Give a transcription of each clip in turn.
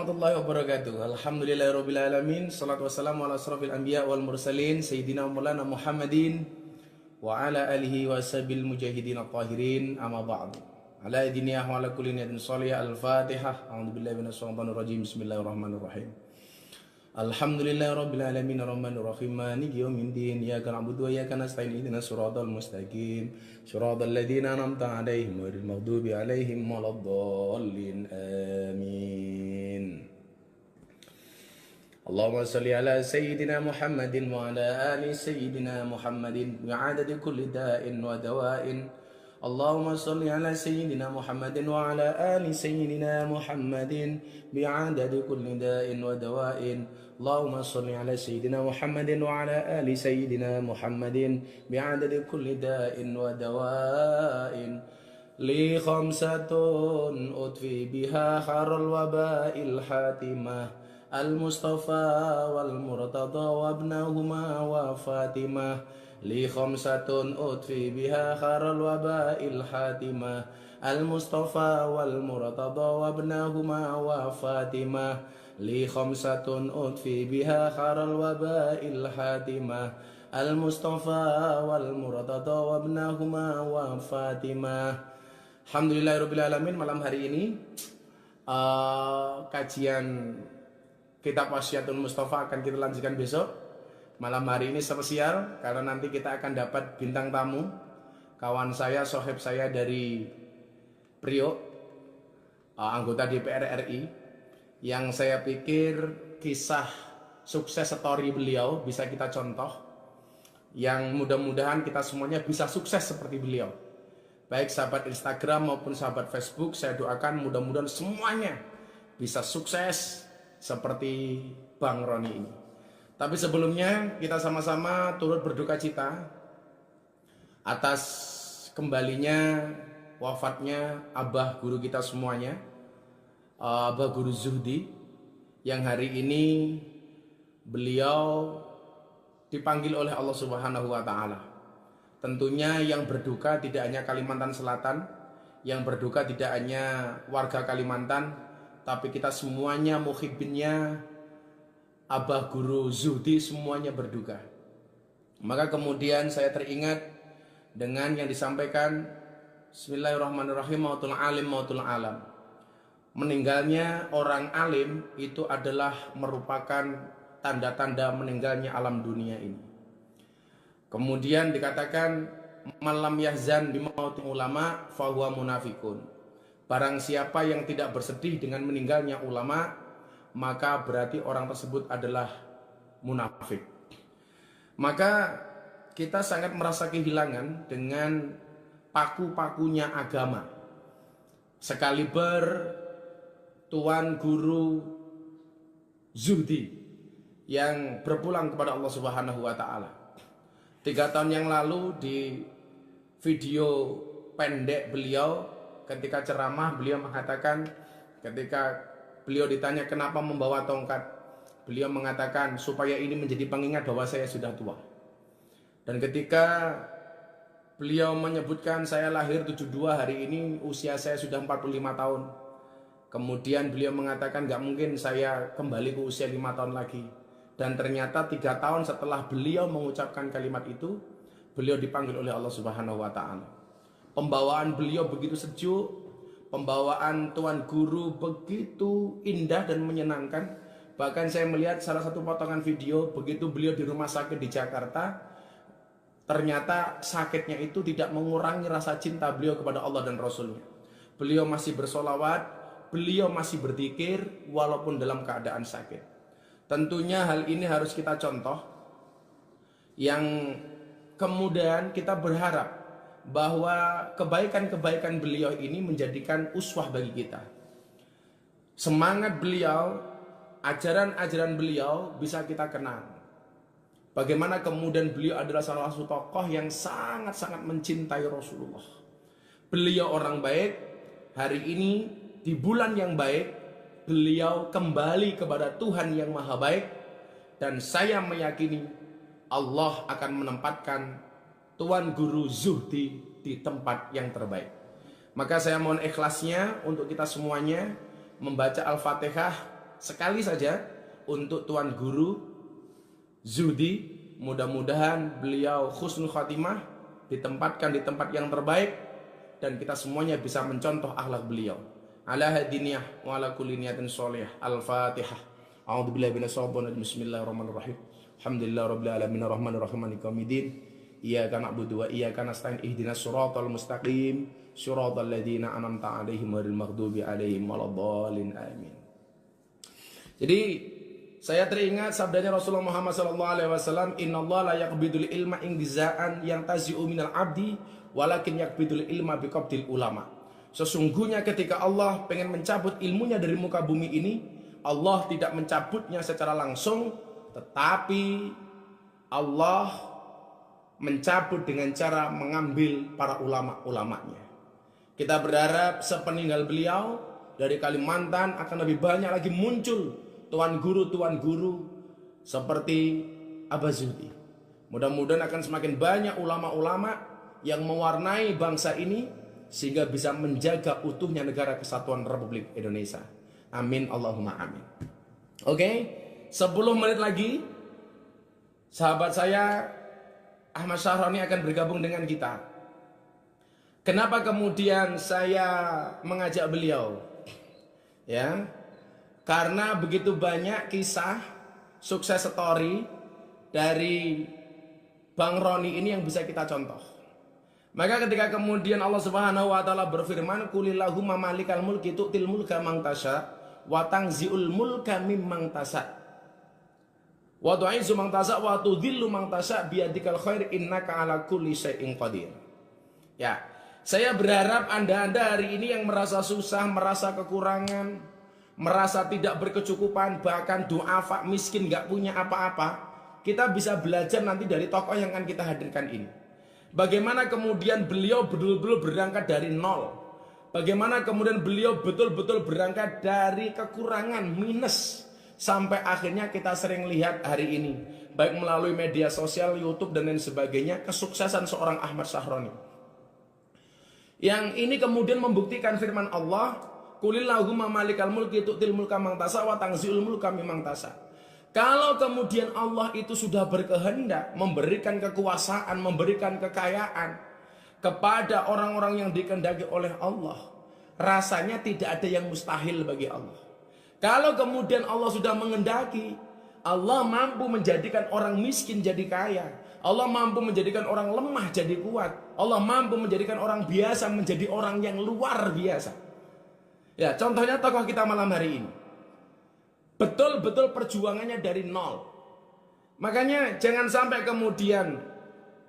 warahmatullahi wabarakatuh. Alhamdulillahirabbil alamin. Shalatu wassalamu ala asrofil anbiya wal mursalin sayyidina maulana Muhammadin wa ala alihi wa sabil mujahidin at-tahirin. Amma ba'du. Ala idiniyah wa ala kulli niyatin shalihah. Al-Fatihah. A'udzubillahi minasyaitonir rajim. Bismillahirrahmanirrahim. Alhamdulillahirabbil alamin arrahmanir rahim maliki yaumiddin iyyaka na'budu wa iyyaka nasta'in ihdinas siratal mustaqim siratal ladzina an'amta 'alaihim ghairil maghdubi 'alaihim waladdallin amin. Allahumma shalli ala sayyidina Muhammadin wa ala ali sayyidina Muhammadin bi'adadi kulli da'in wa dawa'in. Allahumma shalli ala sayyidina Muhammadin wa ala ali sayyidina Muhammadin bi'adadi kulli da'in wa dawa'in. Allahumma shalli ala sayyidina Muhammadin wa ala ali sayyidina Muhammadin bi'adadi kulli da'in wa dawa'in. Li khamsatun utfi biha kharal waba'il hatimah al-Mustafa wal Murtada wa ibnahuma wa Fatimah. Li khamsatun utfi biha kharal waba'il hatimah al-Mustafa wal Murtada wa ibnahuma wa Fatimah. Li khamsatun utfi biha kharal waba'il hatimah al-Mustafa wal Murtada wa ibnahuma wa Fatimah. Alhamdulillahirabbil alamin. Malam hari ini kajian kitab Wasyiatul Mustafa akan kita lanjutkan besok. Malam hari ini spesial karena nanti kita akan dapat bintang tamu, kawan saya, sohib saya dari Priok, anggota DPR RI, yang saya pikir kisah sukses story beliau bisa kita contoh, yang mudah-mudahan kita semuanya bisa sukses seperti beliau. Baik sahabat Instagram maupun sahabat Facebook, saya doakan mudah-mudahan semuanya bisa sukses seperti Bang Roni ini. Tapi sebelumnya kita sama-sama turut berduka cita atas kembalinya wafatnya abah guru kita semuanya, Abah Guru Zuhdi, yang hari ini beliau dipanggil oleh Allah Subhanahu wa Ta'ala. Tentunya yang berduka tidak hanya Kalimantan Selatan, yang berduka tidak hanya warga Kalimantan, tapi kita semuanya muhibbinnya Abah Guru Zuhdi semuanya berduka. Maka kemudian saya teringat dengan yang disampaikan Bismillahirrahmanirrahim, mautul alim mautul alam. Meninggalnya orang alim itu adalah merupakan tanda-tanda meninggalnya alam dunia ini. Kemudian dikatakan malam yahzan bimauti ulama fahuwa munafikun. Barang siapa yang tidak bersedih dengan meninggalnya ulama, maka berarti orang tersebut adalah munafik. Maka kita sangat merasa kehilangan dengan paku-pakunya agama. Sekaliber Tuan Guru Zuhdi yang berpulang kepada Allah Subhanahu wa Ta'ala. 3 tahun yang lalu di video pendek beliau ketika ceramah, beliau mengatakan, ketika beliau ditanya kenapa membawa tongkat, beliau mengatakan supaya ini menjadi pengingat bahwa saya sudah tua. Dan ketika beliau menyebutkan saya lahir 72, hari ini usia saya sudah 45 tahun. Kemudian beliau mengatakan gak mungkin saya kembali ke usia 5 tahun lagi. Dan ternyata 3 tahun setelah beliau mengucapkan kalimat itu, beliau dipanggil oleh Allah Subhanahu wa Ta'ala. Pembawaan beliau begitu sejuk, pembawaan Tuan Guru begitu indah dan menyenangkan. Bahkan saya melihat salah satu potongan video begitu beliau di rumah sakit di Jakarta, ternyata sakitnya itu tidak mengurangi rasa cinta beliau kepada Allah dan Rasulnya. Beliau masih bersolawat, beliau masih berzikir walaupun dalam keadaan sakit. Tentunya hal ini harus kita contoh, yang kemudian kita berharap bahwa kebaikan-kebaikan beliau ini menjadikan uswah bagi kita. Semangat beliau, ajaran-ajaran beliau bisa kita kenal. Bagaimana kemudian beliau adalah salah satu tokoh yang sangat-sangat mencintai Rasulullah. Beliau orang baik. Hari ini di bulan yang baik, beliau kembali kepada Tuhan yang maha baik. Dan saya meyakini Allah akan menempatkan Tuan Guru Zuhdi di tempat yang terbaik. Maka saya mohon ikhlasnya untuk kita semuanya membaca Al-Fatihah sekali saja untuk Tuan Guru Zudi. Mudah-mudahan beliau husnul khatimah, ditempatkan di tempat yang terbaik, dan kita semuanya bisa mencontoh akhlak beliau. Ala hadiniyah wa ala kulli niyatin sholih. Al-Fatihah. A'udzubillahi minasyaitonir rajim. Bismillahirrahmanirrahim. Alhamdulillahirabbil alamin arrahmanir rahim maliki yaumiddin. Iyyaka na'budu wa iyyaka nasta'in ihdinas siratal mustaqim siratal ladzina an'amta 'alaihim ghairil maghdubi 'alaihim waladdallin. Amin. Jadi saya teringat sabdanya Rasulullah Muhammad SAW, Innallaha la yaqbidul ilma ingza'an yang tazi'u minal abdi walakin yaqbidul ilma biqabdil ulama. Sesungguhnya ketika Allah pengen mencabut ilmunya dari muka bumi ini, Allah tidak mencabutnya secara langsung, tetapi Allah mencabut dengan cara mengambil para ulama-ulamanya. Kita berharap sepeninggal beliau dari Kalimantan akan lebih banyak lagi muncul tuan guru seperti Abah Zudi. Mudah-mudahan akan semakin banyak ulama-ulama yang mewarnai bangsa ini sehingga bisa menjaga utuhnya negara kesatuan Republik Indonesia. Amin Allahumma amin. Oke, 10 menit lagi sahabat saya Ahmad Syahroni akan bergabung dengan kita. Kenapa kemudian saya mengajak beliau? Ya, karena begitu banyak kisah sukses story dari Bang Roni ini yang bisa kita contoh. Maka ketika kemudian Allah Subhanahu wa taala berfirman, "Qulillahumma malikal mulki tu'til mulka man tasya wa tanzi'ul mulka mimman tasya." Wa tu'izzu man tasya wa tudhillu man tasya biyadikal khair innaka ala kulli syai'in qadir. Ya, saya berharap Anda hari ini yang merasa susah, merasa kekurangan, merasa tidak berkecukupan, bahkan du'afa, miskin, gak punya apa-apa, kita bisa belajar nanti dari tokoh yang akan kita hadirkan ini. Bagaimana kemudian beliau betul-betul berangkat dari nol. Bagaimana kemudian beliau betul-betul berangkat dari kekurangan, minus, sampai akhirnya kita sering lihat hari ini, baik melalui media sosial, YouTube dan lain sebagainya, kesuksesan seorang Ahmad Syahroni. Yang ini kemudian membuktikan firman Allah, Qulillahumma malikal mulki tu'til mulka man tasya wa tanzi'ul mulka mimman tasya. Kalau kemudian Allah itu sudah berkehendak memberikan kekuasaan, memberikan kekayaan kepada orang-orang yang dikehendaki oleh Allah, rasanya tidak ada yang mustahil bagi Allah. Kalau kemudian Allah sudah menghendaki, Allah mampu menjadikan orang miskin jadi kaya. Allah mampu menjadikan orang lemah jadi kuat. Allah mampu menjadikan orang biasa menjadi orang yang luar biasa. Ya, contohnya tokoh kita malam hari ini. Betul-betul perjuangannya dari nol. Makanya jangan sampai kemudian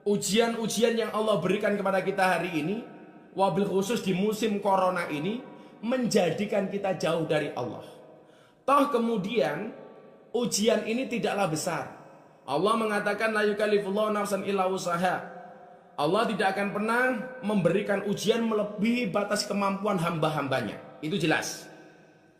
ujian-ujian yang Allah berikan kepada kita hari ini, wabil khusus di musim corona ini, menjadikan kita jauh dari Allah. Toh kemudian ujian ini tidaklah besar. Allah mengatakan la yukallifullahu nafsan illa wusaha. Allah tidak akan pernah memberikan ujian melebihi batas kemampuan hamba-hambanya. Itu jelas.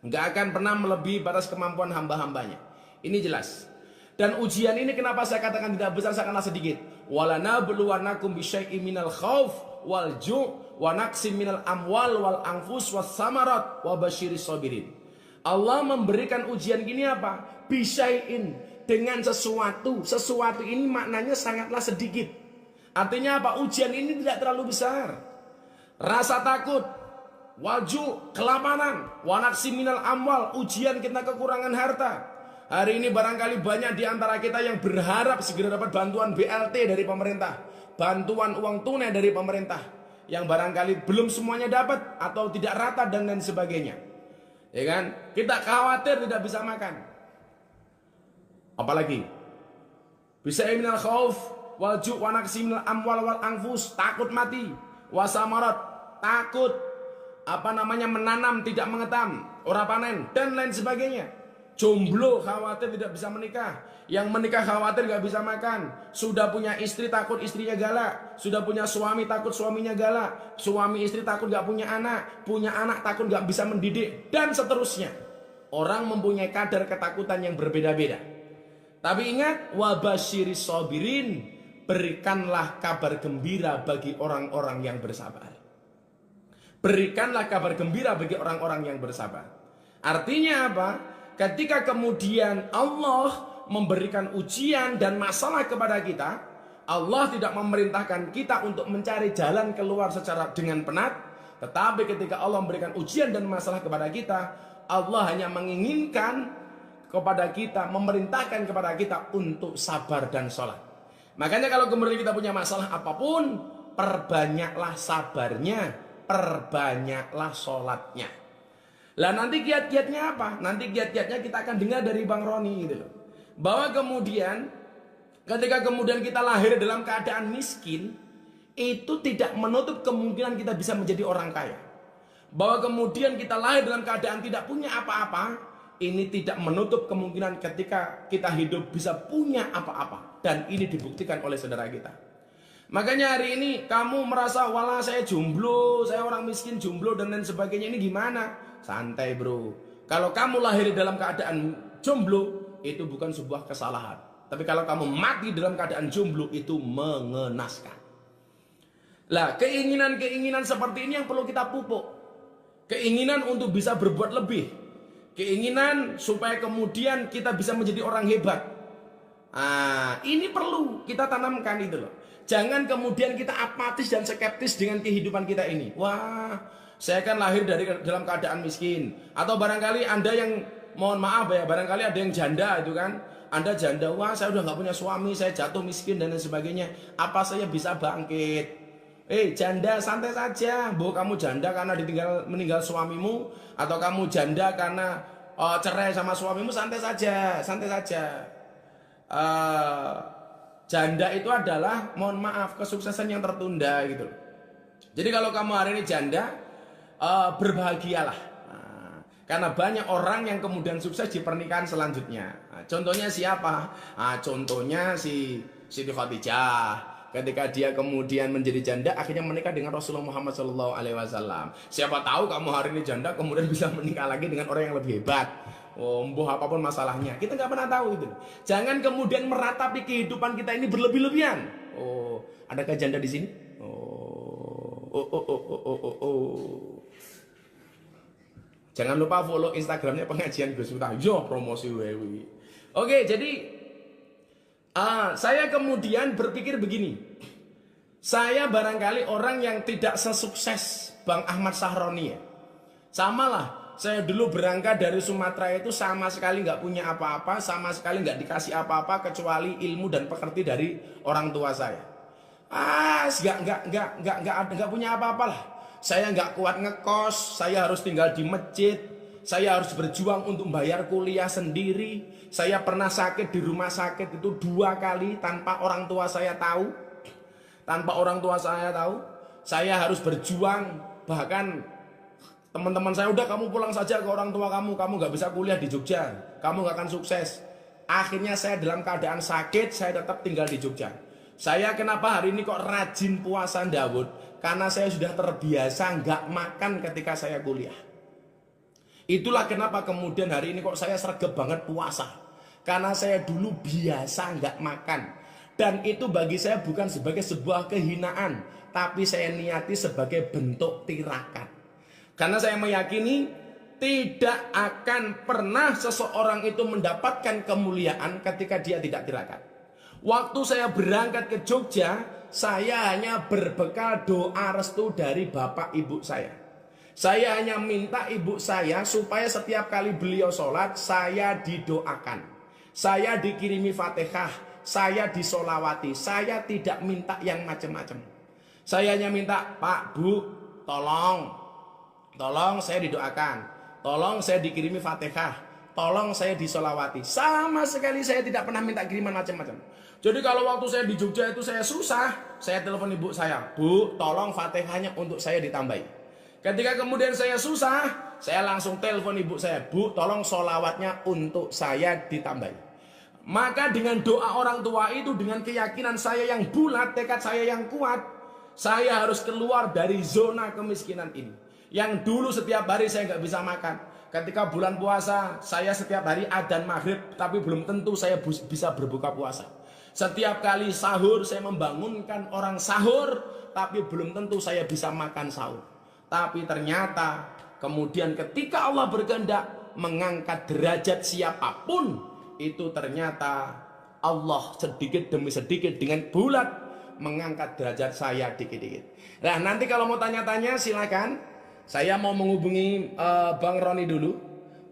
Enggak akan pernah melebihi batas kemampuan hamba-hambanya. Ini jelas. Dan ujian ini kenapa saya katakan tidak besar, sangatlah sedikit. Walanabluwannakum bisyai'im minal khauf wal ju' wa naqsim minal amwal wal anfus was samarat wa basyiris sabirin. Allah memberikan ujian gini apa? Bisyai'in, dengan sesuatu. Sesuatu ini maknanya sangatlah sedikit. Artinya apa? Ujian ini tidak terlalu besar. Rasa takut, waju, kelaparan, wanaksi minal amwal, ujian kita kekurangan harta. Hari ini barangkali banyak di antara kita yang berharap segera dapat bantuan BLT dari pemerintah, bantuan uang tunai dari pemerintah, yang barangkali belum semuanya dapat atau tidak rata dan lain sebagainya. Ya kan? Kita khawatir tidak bisa makan. Apalagi bisa minal khauf wal ju' wa naqsi minal amwal wal anfus, takut mati, wasamarat, takut menanam tidak mengetam, ora panen dan lain sebagainya. Jomblo khawatir tidak bisa menikah, yang menikah khawatir gak bisa makan, sudah punya istri takut istrinya galak, sudah punya suami takut suaminya galak, suami istri takut gak punya anak takut gak bisa mendidik, dan seterusnya. Orang mempunyai kadar ketakutan yang berbeda-beda. Tapi ingat, wabasyiris sabirin, berikanlah kabar gembira bagi orang-orang yang bersabar. Berikanlah kabar gembira bagi orang-orang yang bersabar. Artinya apa? ketika kemudian Allah memberikan ujian dan masalah kepada kita, Allah tidak memerintahkan kita untuk mencari jalan keluar secara dengan penat, tetapi ketika Allah memberikan ujian dan masalah kepada kita, Allah hanya menginginkan kepada kita, memerintahkan kepada kita untuk sabar dan sholat. Makanya kalau kemudian kita punya masalah apapun, perbanyaklah sabarnya, perbanyaklah sholatnya. Lah nanti kiat-kiatnya apa? Nanti kiat-kiatnya kita akan dengar dari Bang Roni gitu loh. Bahwa kemudian ketika kemudian kita lahir dalam keadaan miskin, itu tidak menutup kemungkinan kita bisa menjadi orang kaya. Bahwa kemudian kita lahir dalam keadaan tidak punya apa-apa, ini tidak menutup kemungkinan ketika kita hidup bisa punya apa-apa. Dan ini dibuktikan oleh saudara kita. Makanya hari ini kamu merasa, walah saya jomblo, saya orang miskin jomblo dan lain sebagainya, ini gimana? Santai bro. Kalau kamu lahir dalam keadaan jomblo, itu bukan sebuah kesalahan. Tapi kalau kamu mati dalam keadaan jomblo, itu mengenaskan. Lah, keinginan-keinginan seperti ini yang perlu kita pupuk. Keinginan untuk bisa berbuat lebih. Keinginan supaya kemudian kita bisa menjadi orang hebat. Ini perlu kita tanamkan itu loh. Jangan kemudian kita apatis dan skeptis dengan kehidupan kita ini. Wah, saya kan lahir dalam keadaan miskin. Atau barangkali Anda yang, mohon maaf ya, barangkali ada yang janda itu kan. Anda janda, wah saya udah gak punya suami, saya jatuh miskin dan lain sebagainya. Apa saya bisa bangkit? Janda santai saja. Kamu janda karena meninggal suamimu, atau kamu janda karena cerai sama suamimu, santai saja, santai saja. Janda itu adalah, mohon maaf, kesuksesan yang tertunda gitu. Jadi kalau kamu hari ini janda, berbahagialah. Karena banyak orang yang kemudian sukses di pernikahan selanjutnya. Contohnya siapa? Contohnya si Siti Khadijah. Ketika dia kemudian menjadi janda, akhirnya menikah dengan Rasulullah Muhammad SAW. Siapa tahu kamu hari ini janda, kemudian bisa menikah lagi dengan orang yang lebih hebat. Mbuh apapun masalahnya, kita nggak pernah tahu itu. Jangan kemudian meratapi kehidupan kita ini berlebih-lebihan. Adakah janda di sini? Jangan lupa follow Instagramnya pengajian Gus Miftah. Yo, promosi wewi. Oke, jadi saya kemudian berpikir begini. Saya barangkali orang yang tidak sesukses Bang Ahmad Sahroni ya. Sama lah, saya dulu berangkat dari Sumatera itu sama sekali nggak punya apa-apa, sama sekali nggak dikasih apa-apa kecuali ilmu dan pekerti dari orang tua saya. Nggak punya apa-apa lah. Saya nggak kuat ngekos, saya harus tinggal di masjid, saya harus berjuang untuk bayar kuliah sendiri. Saya pernah sakit di rumah sakit itu 2 kali tanpa orang tua saya tahu. Tanpa orang tua saya tahu, saya harus berjuang. Bahkan teman-teman saya, udah kamu pulang saja ke orang tua kamu nggak bisa kuliah di Jogja, kamu nggak akan sukses. Akhirnya saya dalam keadaan sakit, saya tetap tinggal di Jogja. Saya kenapa hari ini kok rajin puasa Daud? Karena saya sudah terbiasa nggak makan ketika saya kuliah. Itulah kenapa kemudian hari ini kok saya sregep banget puasa. Karena saya dulu biasa nggak makan. Dan itu bagi saya bukan sebagai sebuah kehinaan, tapi saya niati sebagai bentuk tirakat. Karena saya meyakini tidak akan pernah seseorang itu mendapatkan kemuliaan ketika dia tidak tirakat. Waktu saya berangkat ke Jogja, saya hanya berbekal doa restu dari bapak ibu saya. Saya hanya minta ibu saya supaya setiap kali beliau sholat, saya didoakan. Saya dikirimi Fatihah, saya disolawati. Saya tidak minta yang macam-macam. Saya hanya minta, Pak, Bu, tolong saya didoakan. Tolong saya dikirimi Fatihah. Tolong saya disolawati. Sama sekali saya tidak pernah minta kiriman macam-macam. Jadi kalau waktu saya di Jogja itu saya susah, saya telepon ibu saya, Bu, tolong Fatihahnya untuk saya ditambahi. Ketika kemudian saya susah, saya langsung telepon ibu saya, Bu, tolong solawatnya untuk saya ditambahi. Maka dengan doa orang tua itu, dengan keyakinan saya yang bulat, tekad saya yang kuat, saya harus keluar dari zona kemiskinan ini. Yang dulu setiap hari saya nggak bisa makan. Ketika bulan puasa, saya setiap hari adzan maghrib, tapi belum tentu saya bisa berbuka puasa. Setiap kali sahur saya membangunkan orang sahur, tapi belum tentu saya bisa makan sahur. Tapi ternyata kemudian ketika Allah berkehendak, mengangkat derajat siapapun, itu ternyata Allah sedikit demi sedikit dengan bulat mengangkat derajat saya dikit-dikit. Nah, nanti kalau mau tanya-tanya silakan. Saya mau menghubungi Bang Roni dulu.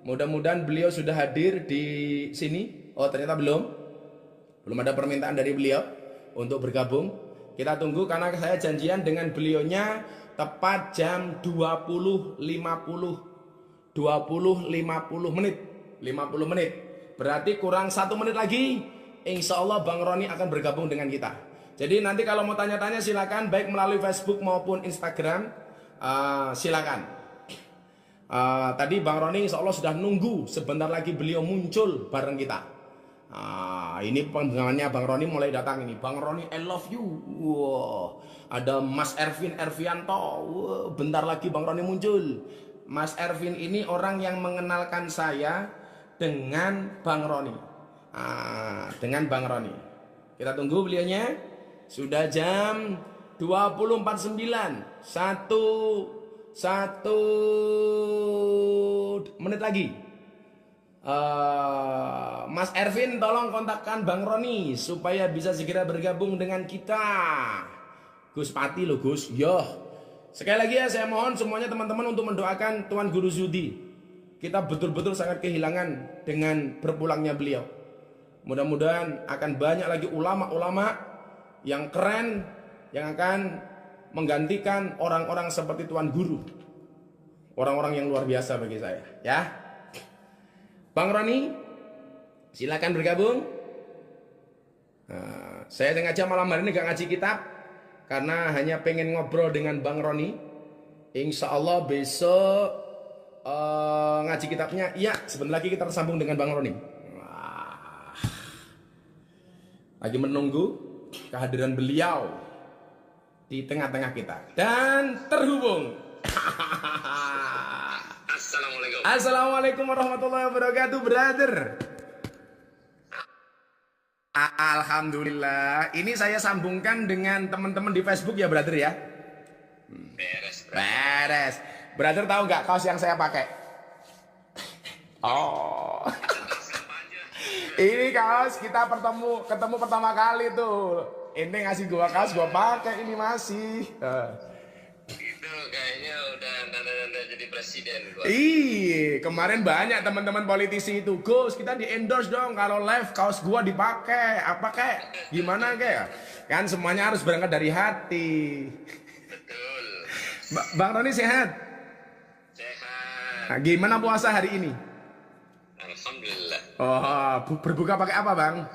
Mudah-mudahan beliau sudah hadir di sini. Oh, ternyata belum. Belum ada permintaan dari beliau untuk bergabung. Kita tunggu karena saya janjian dengan beliaunya tepat jam 20.50 menit. 50 menit. Berarti kurang 1 menit lagi. Insya Allah Bang Roni akan bergabung dengan kita. Jadi nanti kalau mau tanya-tanya silakan, baik melalui Facebook maupun Instagram, silakan. Tadi Bang Roni insya Allah sudah nunggu, sebentar lagi beliau muncul bareng kita. Ini pendengarannya Bang Roni mulai datang ini. Bang Roni, I love you. Wow. Ada Mas Ervin Ervianto. Wow. Bentar lagi Bang Roni muncul. Mas Ervin ini orang yang mengenalkan saya dengan Bang Roni. Dengan Bang Roni. Kita tunggu beliaunya. Sudah jam 20.49. Satu menit lagi. Mas Ervin tolong kontakkan Bang Roni supaya bisa segera bergabung dengan kita. Gus Pati loh Gus. Yo. Sekali lagi ya saya mohon semuanya teman-teman untuk mendoakan Tuan Guru Zudi. Kita betul-betul sangat kehilangan dengan berpulangnya beliau. Mudah-mudahan akan banyak lagi ulama-ulama yang keren yang akan menggantikan orang-orang seperti Tuan Guru. Orang-orang yang luar biasa bagi saya, ya. Bang Roni, silakan bergabung. Saya sengaja malam hari ini gak ngaji kitab karena hanya pengen ngobrol dengan Bang Roni. Insya Allah besok ngaji kitabnya. Iya, sebentar lagi kita tersambung dengan Bang Roni. Lagi menunggu kehadiran beliau di tengah-tengah kita. Dan terhubung. Assalamualaikum. Assalamualaikum warahmatullahi wabarakatuh, brother. Alhamdulillah. Ini saya sambungkan dengan teman-teman di Facebook ya, brother ya. Beres. Beres. Brother tahu nggak kaos yang saya pakai? Oh. Ini kaos kita ketemu pertama kali tuh. Ini ngasih gua kaos, gua pakai ini masih. Itu kayaknya udah nanda-nanda jadi presiden gua. Kemarin banyak teman-teman politisi itu, Gus, kita di endorse dong kalau live kaos gua dipakai. Apa kek? Gimana kek? Kan semuanya harus berangkat dari hati. Betul. Bang Roni sehat? Sehat. Nah, gimana puasa hari ini? Alhamdulillah. Oh, berbuka pakai apa, Bang?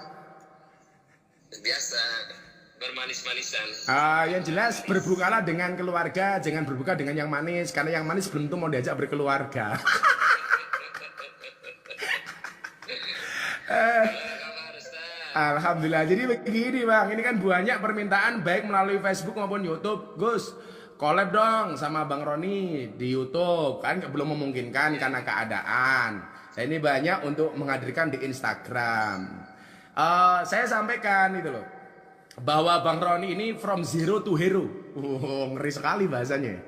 Biasa bermanis-manisan. Yang jelas berbukalah dengan keluarga, jangan berbuka dengan yang manis, karena yang manis belum tentu mau diajak berkeluarga. Alhamdulillah. Jadi begini, Bang, ini kan banyak permintaan baik melalui Facebook maupun YouTube. Gus, collab dong sama Bang Roni di YouTube. Kan belum memungkinkan karena keadaan. Saya ini banyak untuk menghadirkan di Instagram. Saya sampaikan itu loh, bahwa Bang Roni ini from zero to hero. Ngeri sekali bahasanya.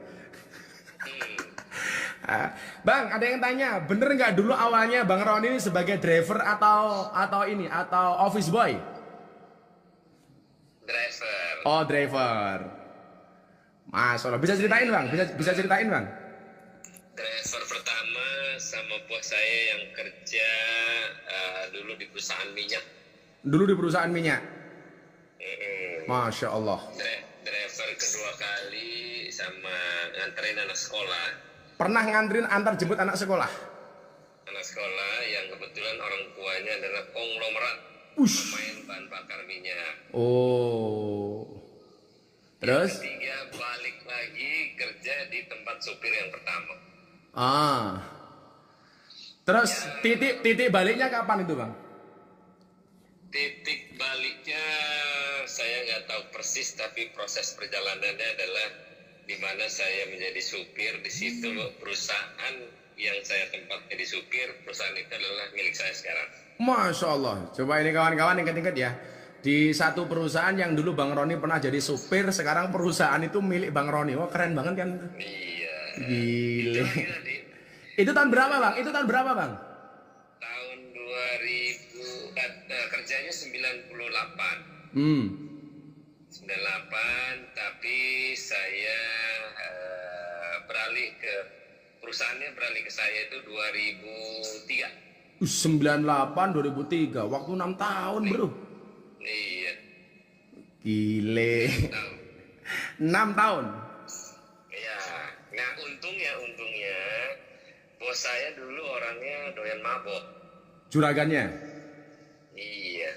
Bang, ada yang tanya, bener nggak dulu awalnya Bang Roni ini sebagai driver atau office boy? Driver. Oh, driver. Mas, bisa ceritain Bang? Bisa ceritain Bang? Driver pertama sama bos saya yang kerja dulu di perusahaan minyak. Dulu di perusahaan minyak. Masya Allah. Driver kedua kali sama nganterin anak sekolah. Pernah nganterin antar jemput anak sekolah? Anak sekolah yang kebetulan orang tuanya adalah konglomerat pemain bahan bakar minyak. Oh. Terus? Yang ketiga balik lagi kerja di tempat supir yang pertama. Terus titik baliknya kapan itu Bang? Titik baliknya saya nggak tahu persis, tapi proses perjalanannya adalah di mana saya menjadi supir di situ. Perusahaan yang saya tempatnya di supir, perusahaan itu adalah milik saya sekarang. Masya Allah. Coba ini kawan-kawan ingat-ingat ya, di satu perusahaan yang dulu Bang Roni pernah jadi supir, sekarang perusahaan itu milik Bang Roni. Wah, keren banget kan? Iya. Gile. Itu tahun berapa bang? Itu tahun berapa bang? Tahun 2000, kerjanya 98. Hmm. 98, tapi saya perusahaannya beralih ke saya itu 2003. 98 2003, waktu 6 tahun bro. Iya. Gile. 6 tahun. Iya. Nah untungnya bos saya dulu orangnya doyan mabok. Juragannya. Iya.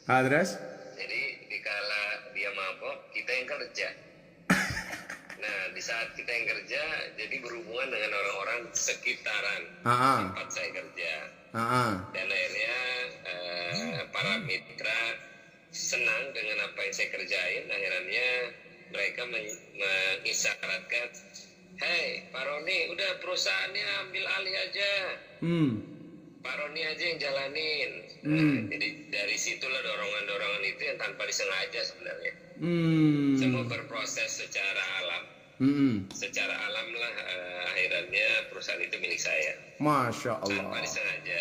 Terus? Jadi dikala dia mabok, kita yang kerja. Nah, di saat kita yang kerja, jadi berhubungan dengan orang-orang sekitaran tempat saya kerja. Dan akhirnya para mitra senang dengan apa yang saya kerjain. Akhirnya mereka mengisyaratkan, "Hei, Pak Roni, udah perusahaannya ambil alih aja. Pak Roni aja yang jalanin." Nah, jadi dari situlah dorongan-dorongan itu yang tanpa disengaja sebenarnya. Semua berproses secara alam. Secara alam lah akhirnya perusahaan itu milik saya. Masya Allah. Tanpa disengaja.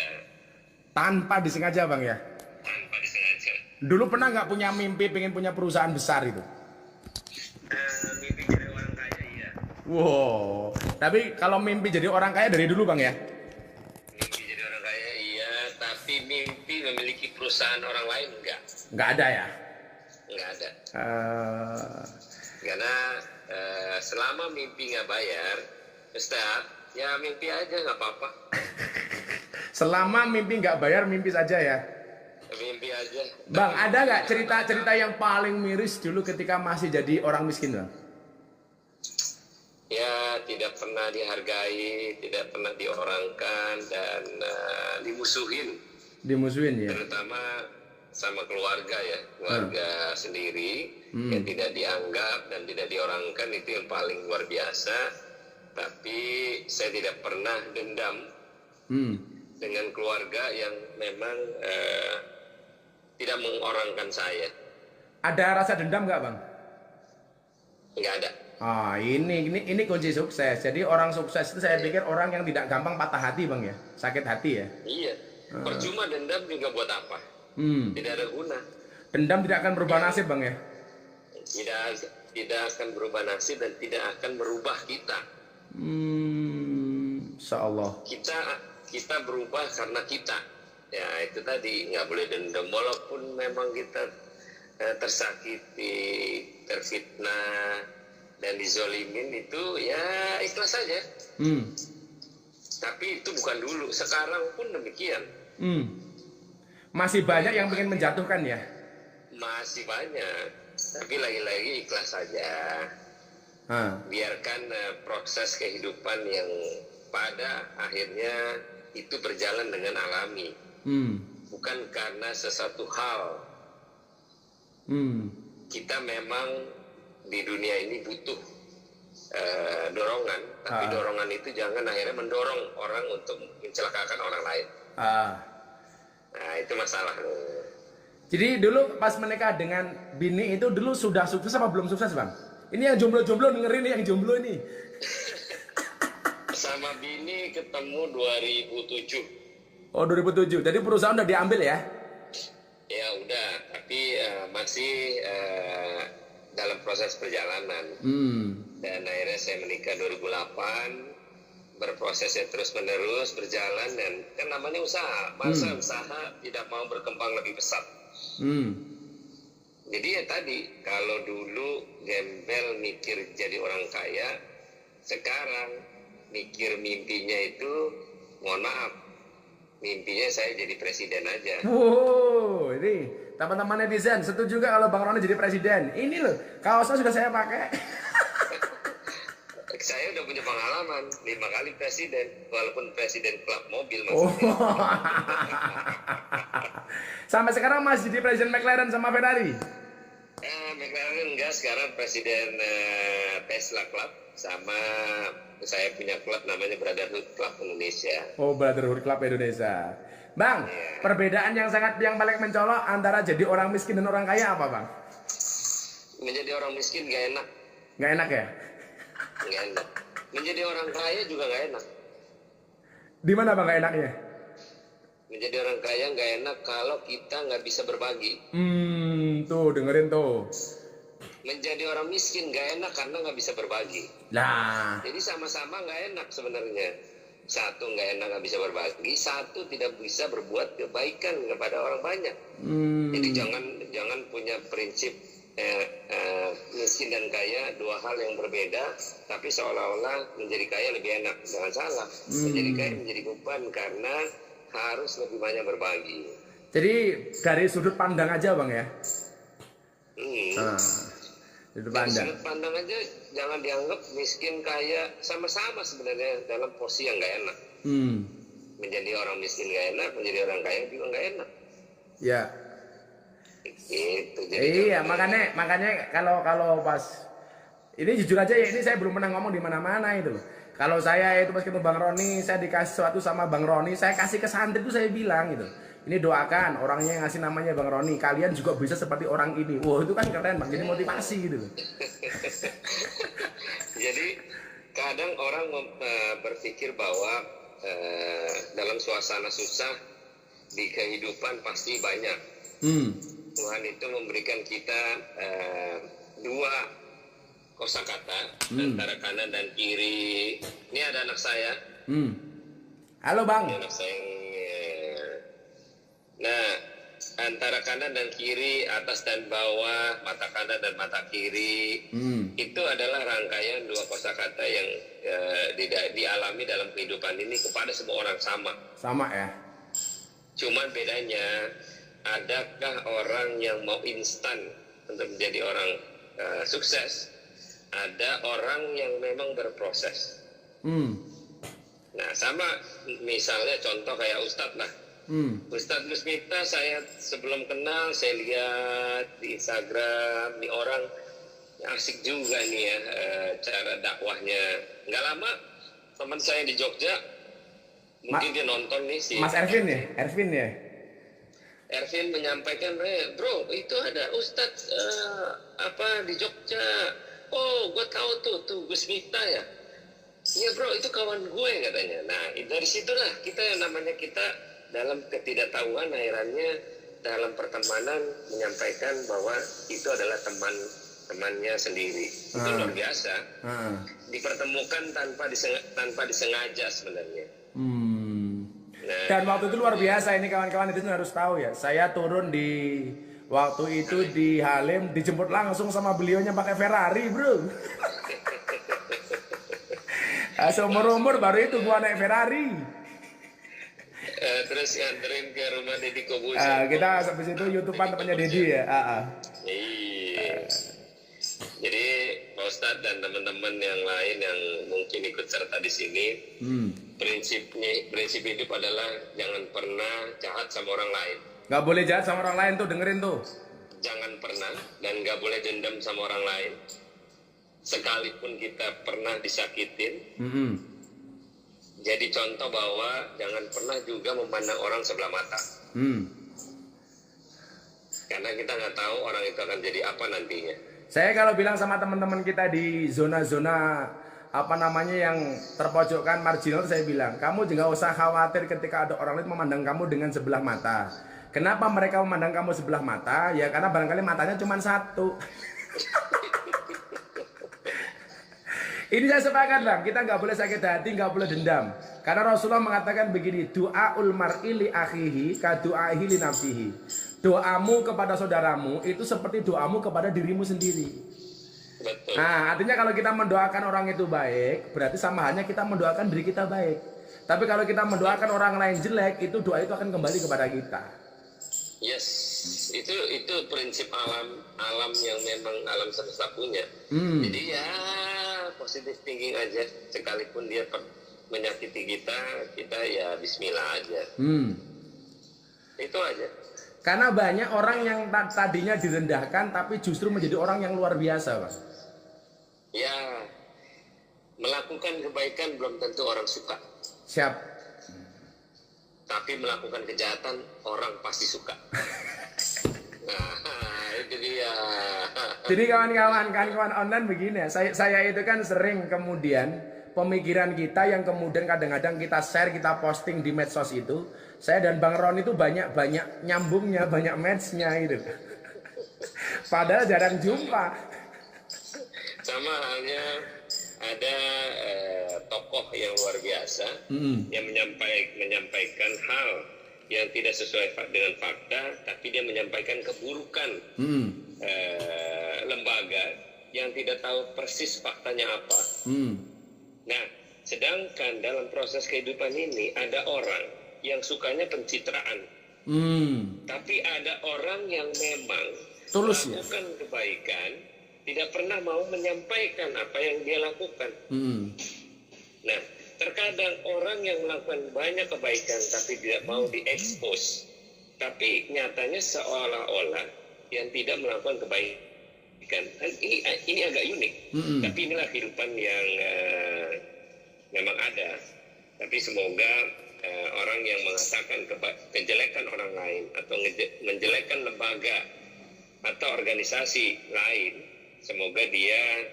Tanpa disengaja bang ya? Tanpa disengaja. Dulu pernah nggak punya mimpi pengen punya perusahaan besar itu? Mimpi jadi orang kaya iya. Wow. Tapi kalau mimpi jadi orang kaya dari dulu bang ya? Mimpi jadi orang kaya iya, tapi mimpi memiliki perusahaan orang lain enggak. Nggak ada ya? Nggak ada. Karena selama mimpi nggak bayar, Ustaz, ya mimpi aja nggak apa-apa. Selama mimpi nggak bayar, mimpi saja ya? Mimpi aja. Bang, ada nggak cerita-cerita yang paling miris dulu ketika masih jadi orang miskin bang? Ya, tidak pernah dihargai, tidak pernah diorangkan, dan dimusuhin. Dimusuhin ya? Terutama sama keluarga ya, keluarga sendiri yang tidak dianggap dan tidak diorangkan, itu yang paling luar biasa. Tapi saya tidak pernah dendam dengan keluarga yang memang tidak mengorangkan saya. Ada rasa dendam nggak bang? Nggak ada. Ini kunci sukses. Jadi orang sukses itu saya pikir orang yang tidak gampang patah hati bang ya, sakit hati ya. Iya. Percuma dendam juga buat apa? Tidak ada guna. Dendam tidak akan berubah nasib bang ya? Tidak akan berubah nasib dan tidak akan merubah kita. Insya Allah. Kita berubah karena kita. Ya itu tadi, nggak boleh dendam. Walaupun memang kita tersakiti, terfitnah, dan dizolimin, itu ya ikhlas saja. Tapi itu bukan dulu. Sekarang pun demikian. Masih banyak yang ingin menjatuhkan ya? Masih banyak. Tapi lagi-lagi ikhlas saja. Biarkan proses kehidupan yang pada akhirnya itu berjalan dengan alami. Bukan karena sesuatu hal. Kita memang di dunia ini butuh dorongan. Tapi dorongan itu jangan akhirnya mendorong orang untuk mencelakakan orang lain. Nah itu masalah. Jadi dulu pas menikah dengan bini itu dulu sudah sukses apa belum sukses bang? Ini yang jomblo-jomblo dengerin nih, yang jomblo ini. Sama bini ketemu 2007. Oh 2007, jadi perusahaan udah diambil ya? Ya udah, tapi masih dalam proses perjalanan. Dan akhirnya saya menikah 2008. Berprosesnya terus menerus berjalan, dan kan namanya usaha. Masa usaha tidak mau berkembang lebih besar. Jadi ya tadi, kalau dulu gembel mikir jadi orang kaya, sekarang mikir mimpinya itu, mohon maaf, mimpinya saya jadi presiden aja. Oh, ini teman-teman netizen setuju gak kalau Bang Roni jadi presiden? Ini loh, kaosnya sudah saya pakai. Saya udah punya pengalaman 5 kali presiden, walaupun presiden klub mobil maksudnya. Sampai sekarang masih jadi presiden McLaren sama Ferrari? McLaren enggak, sekarang presiden Tesla Club, sama saya punya klub namanya Brotherhood Club Indonesia. Oh, Brotherhood Club Indonesia. Bang, perbedaan yang paling mencolok antara jadi orang miskin dan orang kaya apa bang? Menjadi orang miskin gak enak. Gak enak ya? Nggak enak. Menjadi orang kaya juga nggak enak. Di mana bang nggak enaknya? Menjadi orang kaya nggak enak kalau kita nggak bisa berbagi. Tuh dengerin tuh. Menjadi orang miskin nggak enak karena nggak bisa berbagi. Nah, Jadi sama-sama nggak enak sebenarnya. Satu nggak enak nggak bisa berbagi, satu tidak bisa berbuat kebaikan kepada orang banyak. Jadi jangan punya prinsip miskin dan kaya dua hal yang berbeda, tapi seolah-olah menjadi kaya lebih enak. Jangan salah, menjadi kaya menjadi beban karena harus lebih banyak berbagi. jadi dari sudut pandang aja bang ya. Sudut Dari pandang. sudut pandang aja jangan dianggap miskin kaya sama-sama sebenarnya dalam posisi yang nggak enak. Menjadi orang miskin nggak enak, menjadi orang kaya juga nggak enak. Ya. Gitu. Jadi Iya, makanya kalau pas ini jujur aja ya, ini saya belum pernah ngomong di mana-mana itu loh. Kalau saya itu pas ketemu Bang Roni, saya dikasih sesuatu sama Bang Roni, saya kasih ke santri itu saya bilang gitu. Ini doakan orangnya yang ngasih namanya Bang Roni, kalian juga bisa seperti orang ini. Wow, itu kan keren Bang, jadi motivasi gitu loh. Jadi kadang orang berpikir bahwa dalam suasana susah di kehidupan pasti banyak. Tuhan itu memberikan kita dua kosakata antara kanan dan kiri. Ini ada anak saya. Halo Bang. Ini anak saya yang, nah, antara kanan dan kiri, atas dan bawah, mata kanan dan mata kiri, itu adalah rangkaian dua kosakata yang dialami dalam kehidupan ini kepada semua orang sama. Sama ya. Cuman bedanya, adakah orang yang mau instan untuk menjadi orang sukses? Ada orang yang memang berproses. Nah, sama misalnya contoh kayak Ustadz lah. Ustadz Gus Miftah saya sebelum kenal, saya lihat di Instagram, nih orang asik juga nih ya cara dakwahnya. Nggak lama teman saya di Jogja, mungkin dia nonton nih si Mas Ervin ya? Ervin menyampaikan, bro itu ada Ustadz di Jogja. Oh, gue tahu tuh Gus Miftah ya. Iya bro, itu kawan gue katanya. Nah, dari situlah kita yang namanya kita dalam ketidaktahuan akhirnya dalam pertemanan menyampaikan bahwa itu adalah temannya sendiri. Itu luar biasa. Dipertemukan tanpa disengaja sebenarnya. Nah, dan waktu itu luar biasa, ini kawan-kawan itu harus tahu ya. Saya turun di waktu itu di Halim, dijemput langsung sama beliaunya pakai Ferrari, bro. Seumur-umur baru itu gua naik Ferrari. Terus nganterin ke rumah Deddy Kobuser. Kita habis itu YouTubean temannya Deddy ya. Iya. Jadi Pak Ustadz dan teman-teman yang lain yang mungkin ikut serta di sini, prinsip hidup adalah jangan pernah jahat sama orang lain. Gak boleh jahat sama orang lain tuh, dengerin tuh. Jangan pernah, dan gak boleh dendam sama orang lain. Sekalipun kita pernah disakitin. Jadi contoh bahwa jangan pernah juga memandang orang sebelah mata. Karena kita nggak tahu orang itu akan jadi apa nantinya. Saya kalau bilang sama teman-teman kita di zona-zona yang terpojokkan marginal, saya bilang kamu jangan usah khawatir ketika ada orang lain memandang kamu dengan sebelah mata. Kenapa mereka memandang kamu sebelah mata? Ya karena barangkali matanya cuma satu. Ini saya sepakat Bang, kita nggak boleh sakit hati, nggak boleh dendam. Karena Rasulullah mengatakan begini, doaul mar'i li akhihi ka du'aihi li nafsihi. Doamu kepada saudaramu itu seperti doamu kepada dirimu sendiri. Betul. Nah, artinya kalau kita mendoakan orang itu baik, berarti sama halnya kita mendoakan diri kita baik. Tapi kalau kita mendoakan orang lain jelek, itu doa itu akan kembali kepada kita. Yes, itu prinsip alam yang memang alam semesta punya. Jadi ya positif thinking aja, sekalipun dia menyakiti kita ya Bismillah aja. Itu aja. Karena banyak orang yang tadinya direndahkan, tapi justru menjadi orang yang luar biasa, Pak. Ya, melakukan kebaikan belum tentu orang suka. Siap. Tapi melakukan kejahatan orang pasti suka. Nah, itu dia. Jadi kawan-kawan online begini ya, saya itu kan sering kemudian pemikiran kita yang kemudian kadang-kadang kita share, kita posting di medsos itu. Saya dan Bang Ron itu banyak nyambungnya, banyak matchnya itu. Padahal jarang jumpa. Sama halnya ada tokoh yang luar biasa yang menyampaikan hal yang tidak sesuai dengan fakta, tapi dia menyampaikan keburukan lembaga yang tidak tahu persis faktanya apa. Nah, sedangkan dalam proses kehidupan ini ada orang yang sukanya pencitraan, tapi ada orang yang memang tulus melakukan kebaikan, tidak pernah mau menyampaikan apa yang dia lakukan. Nah, terkadang orang yang melakukan banyak kebaikan tapi tidak mau diekspos, tapi nyatanya seolah-olah yang tidak melakukan kebaikan. Ini agak unik, tapi inilah kehidupan yang memang ada. Tapi semoga orang yang mengatakan kejelekan orang lain atau menjelekkan lembaga atau organisasi lain, semoga dia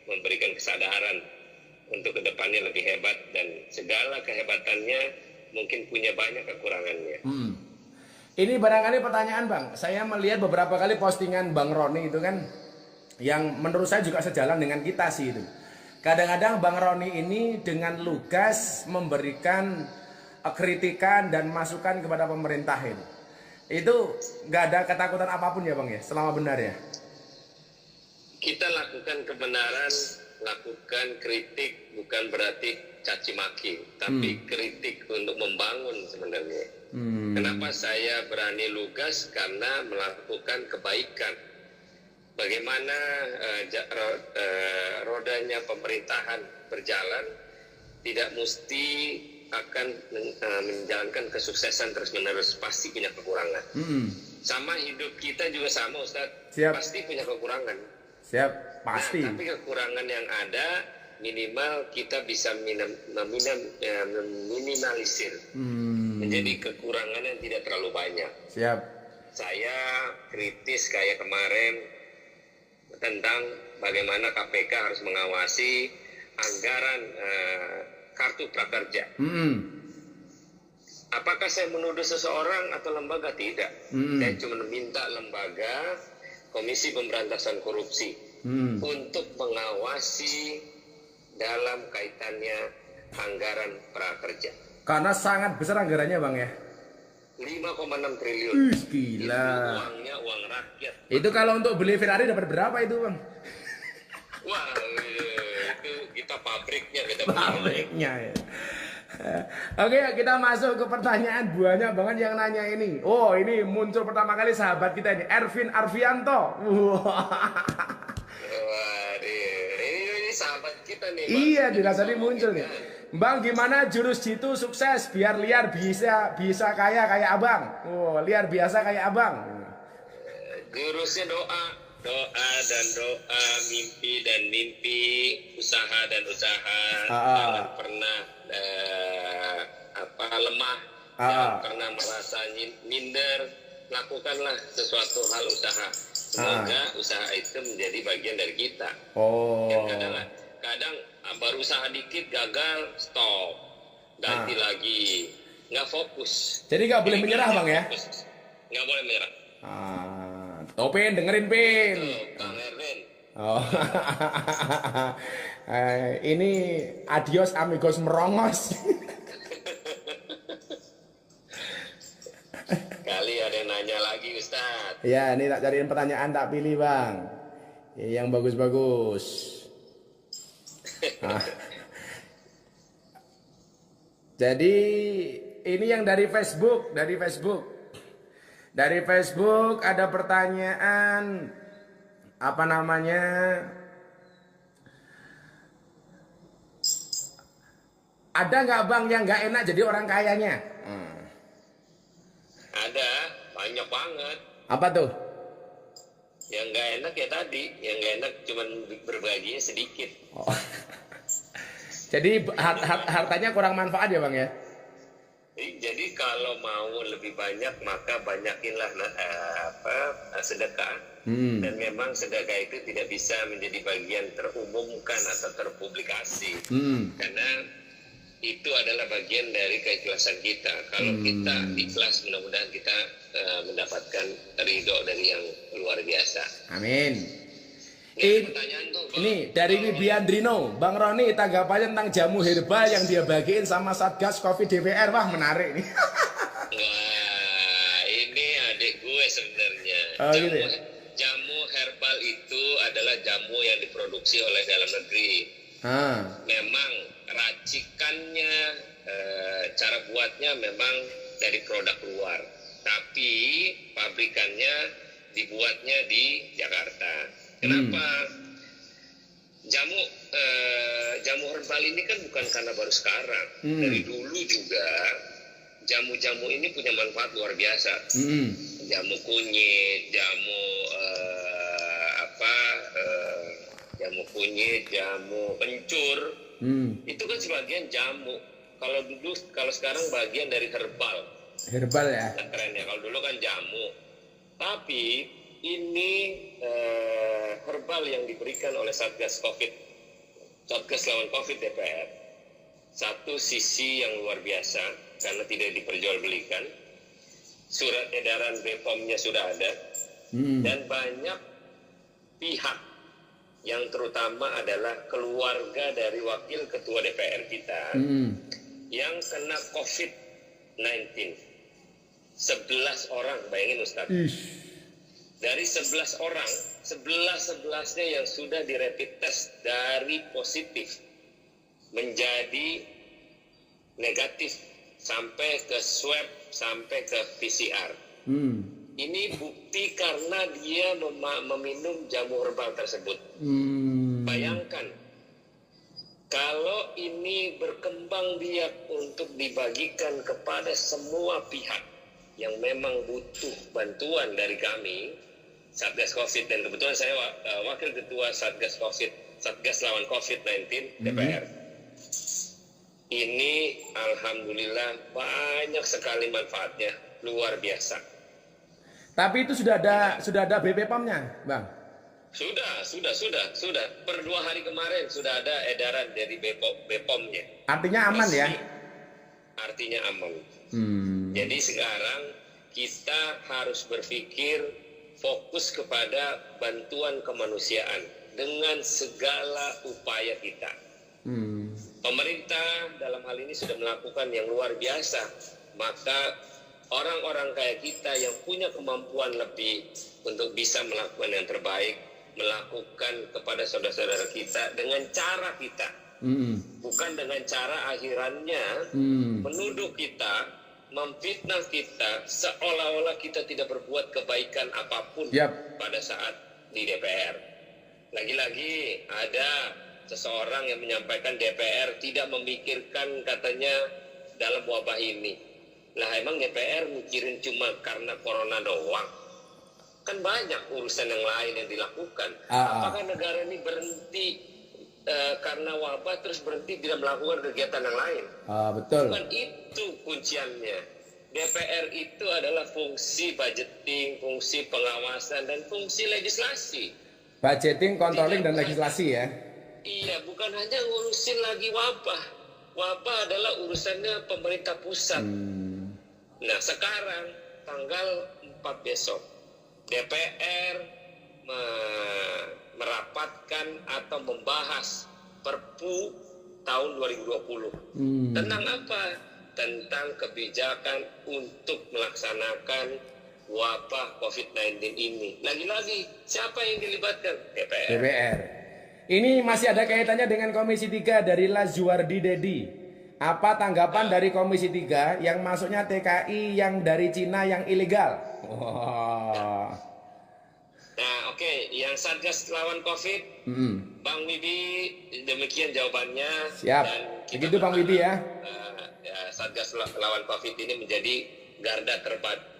memberikan kesadaran untuk kedepannya lebih hebat, dan segala kehebatannya mungkin punya banyak kekurangannya. Ini barangkali pertanyaan Bang, saya melihat beberapa kali postingan Bang Roni itu kan, yang menurut saya juga sejalan dengan kita sih itu. Kadang-kadang Bang Roni ini dengan lugas memberikan kritikan dan masukan kepada pemerintah ini. Itu nggak ada ketakutan apapun ya Bang ya, selama benar ya? Kita lakukan kebenaran, lakukan kritik bukan berarti caci maki, tapi kritik untuk membangun sebenarnya. Kenapa saya berani lugas? Karena melakukan kebaikan. Bagaimana rodanya pemerintahan berjalan, tidak mesti akan menjalankan kesuksesan terus-menerus, pasti punya kekurangan. Sama hidup kita juga sama, Ustadz. Siap. Pasti punya kekurangan. Siap, pasti. Nah, tapi kekurangan yang ada minimal kita bisa meminimalisir, menjadi kekurangan yang tidak terlalu banyak. Siap. Saya kritis kayak kemarin tentang bagaimana KPK harus mengawasi anggaran kartu prakerja. Apakah saya menuduh seseorang atau lembaga? Tidak. Saya cuma minta lembaga Komisi Pemberantasan Korupsi untuk mengawasi dalam kaitannya anggaran prakerja. Karena sangat besar anggarannya Bang ya. 5,6 triliun. Gila. Itu uangnya uang rakyat. Itu kalau untuk beli Ferrari dapat berapa itu Bang? Wah, itu kita pabriknya, kita Pabriknya ya. Oke, kita masuk ke pertanyaan. Banyak banget yang nanya ini. Oh, ini muncul pertama kali sahabat kita ini, Ervin Arvianto. Ini sahabat kita nih, Bang. Iya, jelas tadi muncul nih. Bang, gimana jurus jitu sukses biar liar bisa kaya kayak Abang? Oh, liar biasa kayak Abang. Jurusnya doa dan doa, mimpi dan mimpi, usaha dan usaha. Jangan pernah lemah, jangan pernah merasa minder. Lakukanlah sesuatu hal usaha. Semoga usaha itu menjadi bagian dari kita. Kadang baru usaha dikit gagal, stop, ganti lagi, nggak fokus. Jadi nggak boleh menyerah Bang ya? Nggak boleh menyerah. Topin, dengerin Pin. Kang Erwin. Oh. Ini adios amigos merongos. Kali ada yang nanya lagi Ustadz. Ya, ini tak cariin pertanyaan tak pilih Bang. Yang bagus-bagus. Jadi ini yang dari Facebook, Dari Facebook ada pertanyaan apa namanya? Ada nggak Bang yang nggak enak jadi orang kayanya? Ada, banyak banget. Apa tuh? Yang nggak enak ya tadi, yang nggak enak cuman berbaginya sedikit. Oh. Jadi hartanya kurang manfaat ya Bang ya? Jadi kalau kalau mau lebih banyak maka banyakinlah sedekah. Dan memang sedekah itu tidak bisa menjadi bagian terumumkan atau terpublikasi, karena itu adalah bagian dari keikhlasan kita. Kalau kita ikhlas, mudah-mudahan kita mendapatkan ridho dari yang luar biasa. Amin. Pertanyaan tuh, Ini dari Wibi Andrino, Bang Roni, tanggapannya tentang jamu herbal yang dia bagiin sama Satgas Covid DPR. Wah, menarik nih. Wah, ini adik gue sebenarnya. Oh, gitu ya? Jamu herbal itu adalah jamu yang diproduksi oleh dalam negeri. Memang racikannya, cara buatnya memang dari produk luar, tapi pabrikannya dibuatnya di Jakarta. Kenapa? Jamu herbal ini kan bukan karena baru sekarang. Dari dulu juga jamu-jamu ini punya manfaat luar biasa. Jamu kunyit, jamu kunyit, jamu kencur, itu kan sebagian jamu. Kalau sekarang bagian dari herbal. Herbal ya. Keren ya. Kalau dulu kan jamu. Tapi ini herbal yang diberikan oleh Satgas lawan Covid DPR. Satu sisi yang luar biasa karena tidak diperjualbelikan. Surat edaran BPOM-nya sudah ada. Dan banyak pihak yang terutama adalah keluarga dari wakil ketua DPR kita yang kena COVID-19. 11 orang, bayangin Ustaz. Dari 11 orang, 11-11-nya yang sudah di rapid test dari positif menjadi negatif sampai ke swab, sampai ke PCR. Ini bukti karena dia meminum jamu herbal tersebut. Bayangkan, kalau ini berkembang biak untuk dibagikan kepada semua pihak yang memang butuh bantuan dari kami, Satgas Covid, dan kebetulan saya wakil ketua Satgas lawan COVID-19 DPR. Ini alhamdulillah banyak sekali manfaatnya, luar biasa. Tapi itu sudah ada BPOM-nya, Bang? Sudah. Per 2 hari kemarin sudah ada edaran dari BPOM-nya. Artinya aman ya? Artinya aman. Jadi sekarang kita harus berpikir fokus kepada bantuan kemanusiaan dengan segala upaya kita. Pemerintah dalam hal ini sudah melakukan yang luar biasa. Maka orang-orang kayak kita yang punya kemampuan lebih untuk bisa melakukan yang terbaik, melakukan kepada saudara-saudara kita dengan cara kita, bukan dengan cara akhirannya menuduh kita, memfitnah kita, seolah-olah kita tidak berbuat kebaikan apapun pada saat di DPR. Lagi-lagi ada seseorang yang menyampaikan DPR tidak memikirkan katanya dalam wabah ini. Lah emang DPR mikirin cuma karena corona doang? Kan banyak urusan yang lain yang dilakukan. Apakah negara ini berhenti karena wabah terus berhenti tidak melakukan kegiatan yang lain? Betul. Bukan itu kunciannya. DPR itu adalah fungsi budgeting, fungsi pengawasan, dan fungsi legislasi. Budgeting, controlling, dan legislasi ya? Iya, bukan hanya ngurusin lagi wabah. Wabah adalah urusannya pemerintah pusat. Nah, sekarang tanggal 4 besok, DPR merapatkan atau membahas Perpu tahun 2020. Tentang apa? Tentang kebijakan untuk melaksanakan wabah COVID-19 ini. Lagi-lagi, siapa yang dilibatkan? DPR. Ini masih ada kaitannya dengan Komisi 3 dari Lazuardi Dedi. Apa tanggapan dari Komisi 3 yang masuknya TKI yang dari Cina yang ilegal? Nah, oke. Yang Satgas lawan COVID, Bang Wibi, demikian jawabannya. Siap. Dan begitu Bang Wibi ya. Satgas lawan COVID ini menjadi garda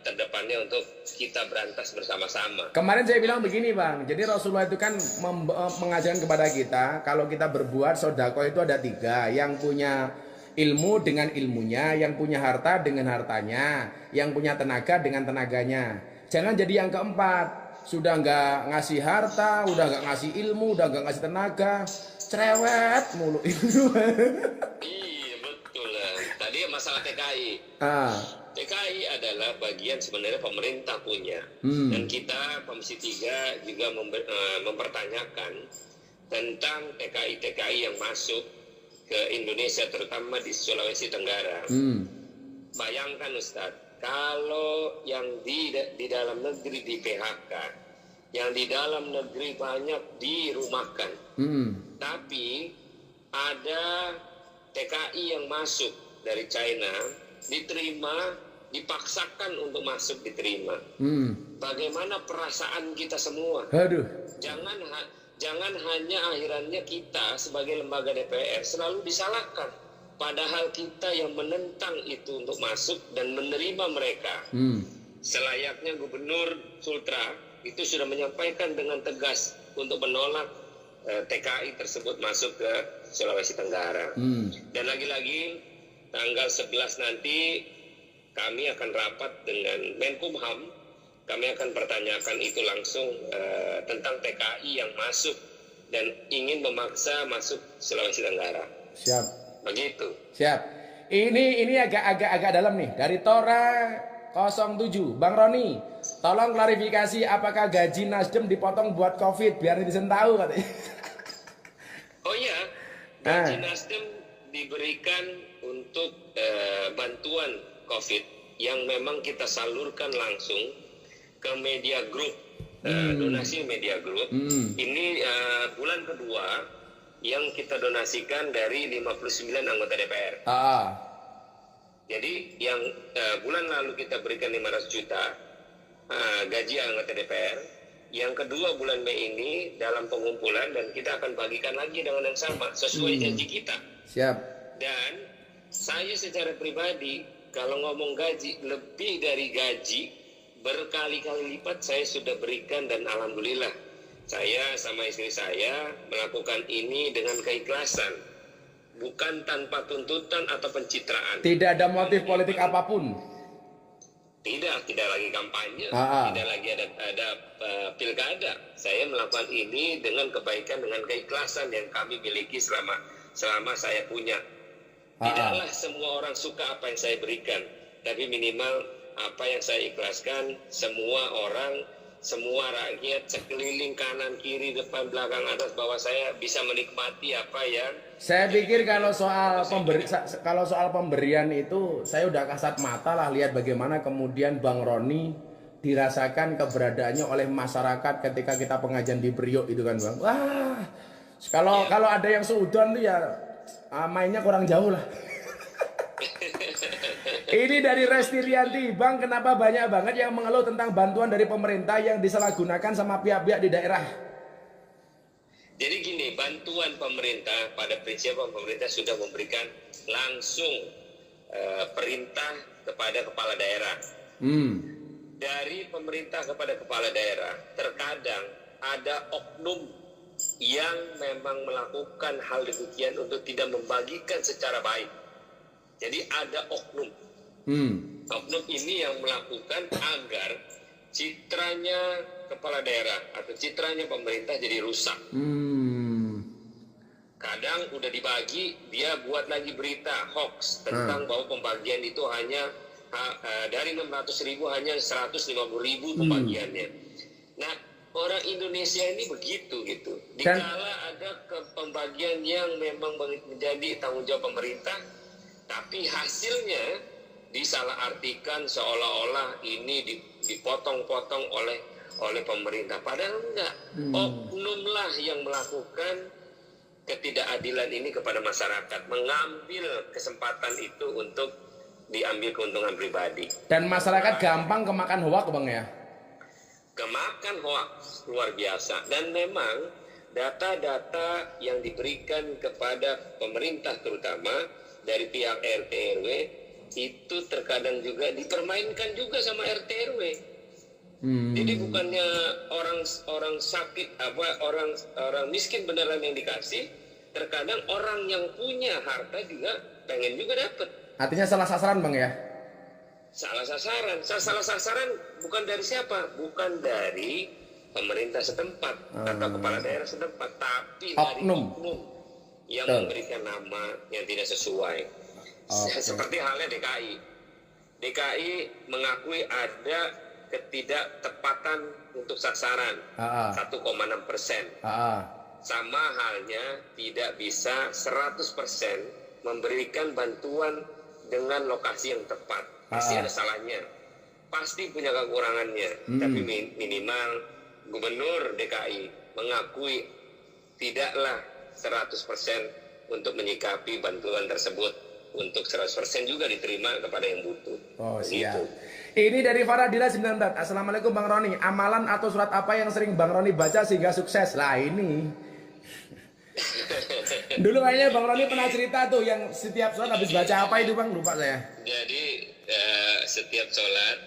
terdepannya untuk kita berantas bersama-sama. Kemarin saya bilang begini Bang, jadi Rasulullah itu kan mengajarkan kepada kita, kalau kita berbuat sodako itu ada 3, yang punya ilmu dengan ilmunya, yang punya harta dengan hartanya, yang punya tenaga dengan tenaganya. Jangan jadi yang keempat, sudah nggak ngasih harta, udah nggak ngasih ilmu, udah nggak ngasih tenaga, cerewet mulu. Iya betul lah. Tadi masalah TKI. Ah, TKI adalah bagian sebenarnya pemerintah punya. Dan kita Komisi 3 juga mempertanyakan tentang TKI-TKI yang masuk ke Indonesia, terutama di Sulawesi Tenggara. Bayangkan Ustadz, kalau yang di dalam negeri di PHK, yang di dalam negeri banyak dirumahkan, tapi ada TKI yang masuk dari China, diterima, dipaksakan untuk masuk diterima. Bagaimana perasaan kita semua? aduh. Jangan hanya akhirannya kita sebagai lembaga DPR selalu disalahkan. Padahal kita yang menentang itu untuk masuk dan menerima mereka. Selayaknya Gubernur Sultra itu sudah menyampaikan dengan tegas untuk menolak TKI tersebut masuk ke Sulawesi Tenggara. Dan lagi-lagi tanggal 11 nanti kami akan rapat dengan Menkumham. Kami akan pertanyakan itu langsung tentang TKI yang masuk dan ingin memaksa masuk Sulawesi Tenggara. Siap. Begitu. Siap. Ini agak dalam nih. Dari Tora 07, Bang Roni, tolong klarifikasi apakah gaji Nasdem dipotong buat COVID biar netizen tahu katanya. Oh iya, gaji Nasdem diberikan untuk bantuan COVID yang memang kita salurkan langsung ke media group, donasi media group. Ini bulan kedua yang kita donasikan dari 59 anggota DPR. Jadi yang bulan lalu kita berikan 500 juta gaji anggota DPR. Yang kedua bulan Mei ini dalam pengumpulan dan kita akan bagikan lagi dengan yang sama sesuai janji kita. Siap. Dan saya secara pribadi kalau ngomong gaji, lebih dari gaji berkali-kali lipat saya sudah berikan, dan alhamdulillah saya sama istri saya melakukan ini dengan keikhlasan, bukan tanpa tuntutan atau pencitraan. Tidak ada motif politik apapun. Tidak lagi kampanye, tidak lagi ada pilkada. Saya melakukan ini dengan kebaikan, dengan keikhlasan yang kami miliki selama saya punya. Tidaklah semua orang suka apa yang saya berikan, tapi minimal apa yang saya ikhlaskan, semua orang, semua rakyat sekeliling kanan kiri depan belakang atas bawah saya bisa menikmati apa yang saya pikir kalau soal pemberian itu saya udah kasat mata lah lihat bagaimana kemudian Bang Roni dirasakan keberadaannya oleh masyarakat ketika kita pengajian di Priok itu kan Bang. Wah, kalau ada yang seudon tuh ya mainnya kurang jauh lah. Ini dari Resti Rianti, Bang, kenapa banyak banget yang mengeluh tentang bantuan dari pemerintah yang disalahgunakan sama pihak-pihak di daerah? Jadi gini, bantuan pemerintah pada prinsipnya pemerintah sudah memberikan langsung perintah kepada kepala daerah. Dari pemerintah kepada kepala daerah, terkadang ada oknum yang memang melakukan hal demikian untuk tidak membagikan secara baik. Jadi ada oknum. Oknum ini yang melakukan agar citranya kepala daerah atau citranya pemerintah jadi rusak. Kadang udah dibagi, dia buat lagi berita hoax tentang bahwa pembagian itu hanya dari 600.000 hanya 150.000 pembagiannya. Nah, orang Indonesia ini begitu gitu. Dikala ada pembagian yang memang menjadi tanggung jawab pemerintah, tapi hasilnya disalahartikan seolah-olah ini dipotong-potong oleh pemerintah. Padahal enggak. Oknumlah yang melakukan ketidakadilan ini kepada masyarakat, mengambil kesempatan itu untuk diambil keuntungan pribadi. Dan masyarakat gampang kemakan hoak Bang ya? Kemakan hoak luar biasa. Dan memang data-data yang diberikan kepada pemerintah terutama dari pihak RT RW itu terkadang juga dipermainkan juga sama RT RW. Jadi bukannya orang sakit orang miskin beneran yang dikasih, terkadang orang yang punya harta juga pengen juga dapat. Artinya salah sasaran Bang ya? Salah sasaran. Salah sasaran bukan dari siapa? Bukan dari pemerintah setempat atau kepala daerah setempat, tapi dari oknum yang memberikan nama yang tidak sesuai. Seperti halnya DKI. DKI mengakui ada ketidaktepatan untuk sasaran 1,6%. Sama halnya tidak bisa 100% memberikan bantuan dengan lokasi yang tepat. Pasti ada salahnya, pasti punya kekurangannya. Tapi minimal Gubernur DKI mengakui tidaklah 100% untuk menyikapi bantuan tersebut, untuk 100% juga diterima kepada yang butuh. Oh siap. Ini dari Faradila 19. Assalamualaikum Bang Roni. Amalan atau surat apa yang sering Bang Roni baca sehingga sukses? Lah ini. Dulu kayaknya Bang Roni pernah cerita tuh yang setiap sholat habis baca apa itu Bang? Lupa saya. Jadi setiap sholat